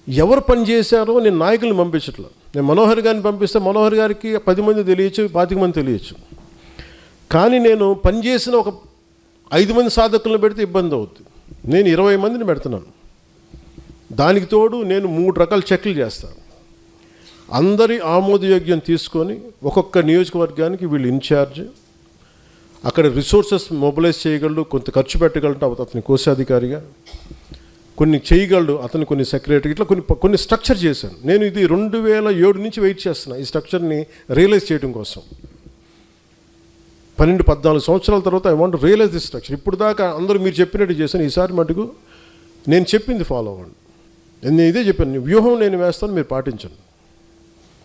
ఎవరు పని చేశారో నేను నాయకుల్ని పంపించట్లా. నేను మనోహర్ గారిని పంపిస్తే మనోహర్ గారికి 10 మంది తెలియచ్చు, 25 మంది తెలియచ్చు. కానీ నేను పనిచేసిన ఒక 5 మంది సాధకులను పెడితే ఇబ్బంది అవుతుంది. నేను 20 మందిని పెడుతున్నాను. దానికి తోడు నేను 3 రకాల చెక్లు చేస్తాను. అందరి ఆమోదయోగ్యం తీసుకొని ఒక్కొక్క నియోజకవర్గానికి వీళ్ళు ఇన్ఛార్జ్, అక్కడ రిసోర్సెస్ మొబిలైజ్ చేయగలడు, కొంత ఖర్చు పెట్టగలడు అతని కోశాధికారిగా, కొన్ని చేయగలడు అతను, కొన్ని సెక్రటరీ, ఇట్లా కొన్ని స్ట్రక్చర్ చేశాను. నేను ఇది 2007 నుంచి వెయిట్ చేస్తున్నా ఈ స్ట్రక్చర్ని రియలైజ్ చేయడం కోసం. 12-14 సంవత్సరాల తర్వాత I want realise this structure. ఇప్పుడు దాకా అందరూ మీరు చెప్పినట్టు చేశాను, ఈసారి మటుకు నేను చెప్పింది ఫాలో అవ్వండి. నేను ఇదే చెప్పాను, వ్యూహం నేను వేస్తాను, మీరు పాటించండి.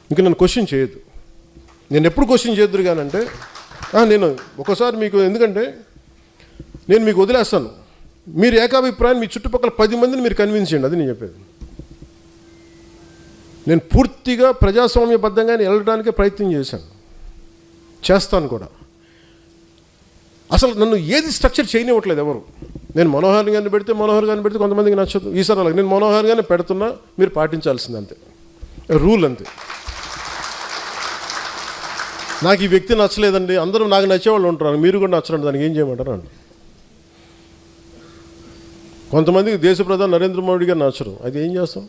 ఇంకా నన్ను క్వశ్చన్ చేయొద్దు. నేను ఎప్పుడు క్వశ్చన్ చేయొద్దు కానంటే నేను ఒకసారి మీకు, ఎందుకంటే నేను మీకు వదిలేస్తాను, మీరు ఏకాభిప్రాయం మీ చుట్టుపక్కల 10 మందిని మీరు కన్విన్స్ చేయండి. అది నేను చెప్పేది. నేను పూర్తిగా ప్రజాస్వామ్యబద్ధంగానే వెళ్ళడానికే ప్రయత్నం చేస్తాను కూడా. అసలు నన్ను ఏది స్ట్రక్చర్ చేయనివ్వట్లేదు ఎవరు. నేను మనోహర్ గారిని పెడితే కొంతమందికి నచ్చదు. ఈసారి అలాగే నేను మనోహర్ గారిని పెడుతున్నా, మీరు పాటించాల్సింది అంతే, రూల్ అంతే. నాకు ఈ వ్యక్తి నచ్చలేదండి, అందరూ నాకు నచ్చేవాళ్ళు ఉంటారు, మీరు కూడా నచ్చరండి, దానికి ఏం చేయమంటారు అండి. కొంతమందికి దేశ ప్రధాని నరేంద్ర మోడీ గారు నచ్చరు, అది ఏం చేస్తాం?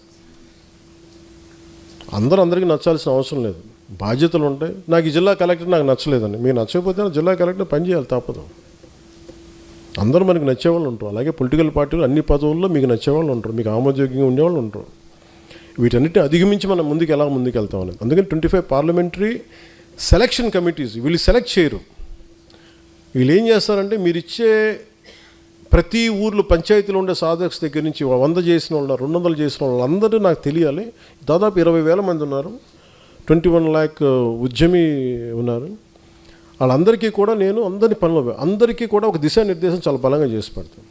అందరికీ నచ్చాల్సిన అవసరం లేదు, బాధ్యతలు ఉంటాయి. నాకు ఈ జిల్లా కలెక్టర్ నాకు నచ్చలేదండి, మీకు నచ్చకపోతే జిల్లా కలెక్టర్ పని చేయాలి, తప్పదు. అందరూ మనకు నచ్చేవాళ్ళు ఉంటారు. అలాగే పొలిటికల్ పార్టీలు అన్ని పదవుల్లో మీకు నచ్చేవాళ్ళు ఉంటారు, మీకు ఆమోదయోగ్యంగా ఉండేవాళ్ళు ఉంటారు. వీటన్నిటిని అధిగమించి మనం ఎలా ముందుకు వెళ్తాం అనేది. అందుకని 25 పార్లమెంటరీ సెలక్షన్ కమిటీస్ వీళ్ళు సెలెక్ట్ చేయరు. వీళ్ళు ఏం చేస్తారంటే మీరు ఇచ్చే ప్రతి ఊర్లో పంచాయతీలో ఉండే సాధక్స్ దగ్గర నుంచి 100 చేసిన వాళ్ళు, 200 చేసిన వాళ్ళు అందరూ నాకు తెలియాలి. దాదాపు 20,000 మంది ఉన్నారు, 21 lakh ఉద్యమి ఉన్నారు. వాళ్ళందరికీ కూడా నేను అందరికీ కూడా ఒక దిశానిర్దేశం చాలా బలంగా చేసి పెడతాను.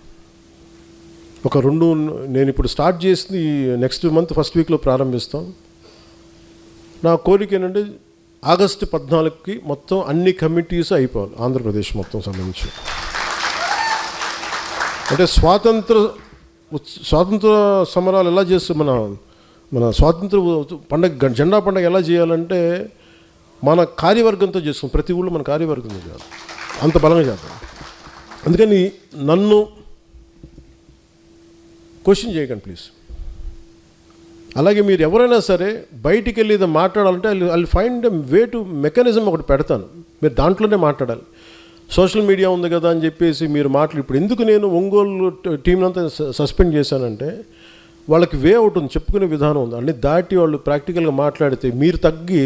నేను ఇప్పుడు స్టార్ట్ చేసింది నెక్స్ట్ మంత్ ఫస్ట్ వీక్లో ప్రారంభిస్తాం. నా కోరిక ఏంటంటే ఆగస్టు 14కి మొత్తం అన్ని కమిటీస్ అయిపోవాలి ఆంధ్రప్రదేశ్ మొత్తం సంబంధించి. అంటే స్వాతంత్ర సమరాలు ఎలా చేస్తూ మన స్వాతంత్ర పండగ, జెండా పండుగ ఎలా చేయాలంటే మన కార్యవర్గంతో చేస్తాం. ప్రతి ఊళ్ళో మన కార్యవర్గంతో చేయాలి, అంత బలంగా చేద్దాం. అందుకని నన్ను క్వశ్చన్ చేయకండి ప్లీజ్. అలాగే మీరు ఎవరైనా సరే బయటికి వెళ్ళి ఇది మాట్లాడాలంటే I find way to mechanism ఒకటి పెడతాను, మీరు దాంట్లోనే మాట్లాడాలి. సోషల్ మీడియా ఉంది కదా అని చెప్పేసి మీరు ఇప్పుడు ఎందుకు నేను ఒంగోలు టీంని అంతా సస్పెండ్ చేశానంటే వాళ్ళకి వే అవుట్ ఉంది, చెప్పుకునే విధానం ఉంది. అన్ని దాటి వాళ్ళు ప్రాక్టికల్గా మాట్లాడితే మీరు తగ్గి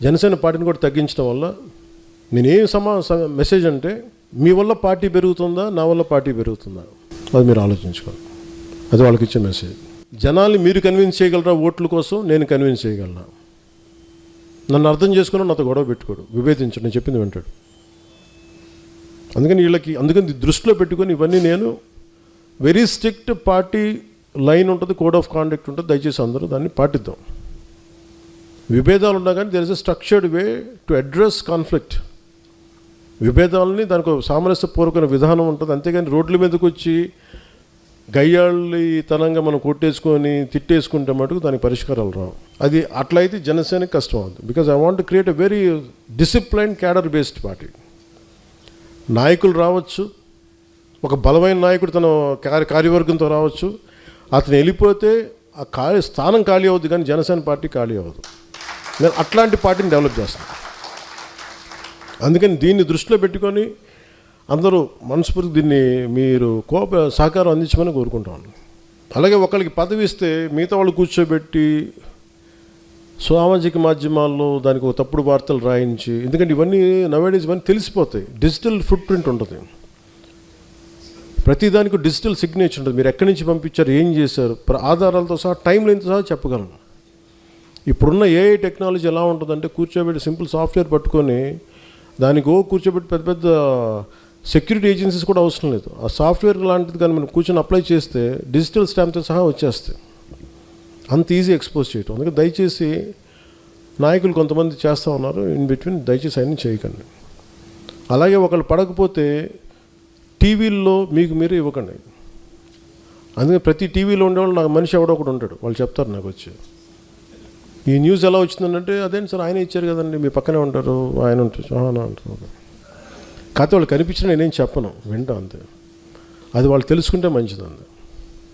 జనసేన పార్టీని కూడా తగ్గించడం వల్ల నేనేం మెసేజ్ అంటే మీ వల్ల పార్టీ పెరుగుతుందా, నా వల్ల పార్టీ పెరుగుతుందా, అది మీరు ఆలోచించుకోండి. అది వాళ్ళకి ఇచ్చే మెసేజ్. జనాల్ని మీరు కన్విన్స్ చేయగలరా ఓట్ల కోసం, నేను కన్విన్స్ చేయగలనా? నన్ను అర్థం చేసుకున్నా నాతో గొడవ పెట్టుకోడు, విభేదించడు, నేను చెప్పింది వింటాడు. అందుకని దృష్టిలో పెట్టుకొని ఇవన్నీ నేను వెరీ స్ట్రిక్ట్ పార్టీ లైన్ ఉంటుంది, కోడ్ ఆఫ్ కాండక్ట్ ఉంటుంది. దయచేసి అందరూ దాన్ని పాటిద్దాం. విభేదాలు ఉన్నా కానీ there is a structured way to address conflict. విభేదాలని దానికి ఒక సామరస్యపూర్వకమైన విధానం ఉంటుంది. అంతేగాని రోడ్ల మీదకి వచ్చి గయ్యాళ్ళితనంగా మనం కొట్టేసుకొని తిట్టేసుకుంటే మటుకు దానికి పరిష్కారాలు రావు. అది అట్లయితే జనసేనకి కష్టం అవుతుంది. Because I want to create a very discipline cadre based party. నాయకులు రావచ్చు, ఒక బలమైన నాయకుడు తన కార్యవర్గంతో రావచ్చు, అతను వెళ్ళిపోతే ఆ స్థానం ఖాళీ అవుద్ది, కానీ జనసేన పార్టీ ఖాళీ అవ్వదు. నేను అట్లాంటి పార్టీని డెవలప్ చేస్తాను. అందుకని దీన్ని దృష్టిలో పెట్టుకొని అందరూ మనస్ఫూర్తి దీన్ని మీరు సహకారం అందించమని కోరుకుంటాను. అలాగే ఒకరికి పదవి ఇస్తే మిగతా వాళ్ళు కూర్చోబెట్టి సామాజిక మాధ్యమాల్లో దానికి ఒక తప్పుడు వార్తలు రాయించి, ఎందుకంటే ఇవన్నీ నవేడేస్ ఇవన్నీ తెలిసిపోతాయి. డిజిటల్ ఫుట్ ప్రింట్ ఉంటుంది, ప్రతిదానికి డిజిటల్ సిగ్నేచర్ ఉంటుంది. మీరు ఎక్కడి నుంచి పంపించారు, ఏం చేశారు, ఆధారాలతో సహా టైం లైన్తో సహా చెప్పగలను. ఇప్పుడున్న ఏఐ టెక్నాలజీ ఎలా ఉంటుందంటే కూర్చోబెట్టి సింపుల్ సాఫ్ట్వేర్ పట్టుకొని దానికి కూర్చోబెట్టి పెద్ద పెద్ద సెక్యూరిటీ ఏజెన్సీస్ కూడా అవసరం లేదు. ఆ సాఫ్ట్వేర్ లాంటిది కానీ మనం కూర్చొని అప్లై చేస్తే డిజిటల్ స్టాంప్తో సహా వచ్చేస్తాయి. అంత ఈజీ ఎక్స్పోజ్ చేయటం. అందుకే దయచేసి నాయకులు కొంతమంది చేస్తూ ఉన్నారు, ఇన్ బిట్వీన్ దయచేసి అన్నీ చేయకండి. అలాగే ఒకళ్ళు పడకపోతే టీవీల్లో మీకు మీరే ఇవ్వకండి. అందుకే ప్రతి టీవీలో ఉండేవాళ్ళు నాకు మనిషి ఎవడో ఒకడు ఉంటాడు, వాళ్ళు చెప్తారు నాకు వచ్చి ఈ న్యూస్ ఎలా వచ్చిందంటే, అదేంటి సార్ ఆయన ఇచ్చారు కదండి, మీ పక్కనే ఉంటారు, ఆయన ఉంటారు అంటారు. కాకపోతే వాళ్ళు కనిపించిన నేనేం చెప్పను, వింటాం అంతే. అది వాళ్ళు తెలుసుకుంటే మంచిది అంతే.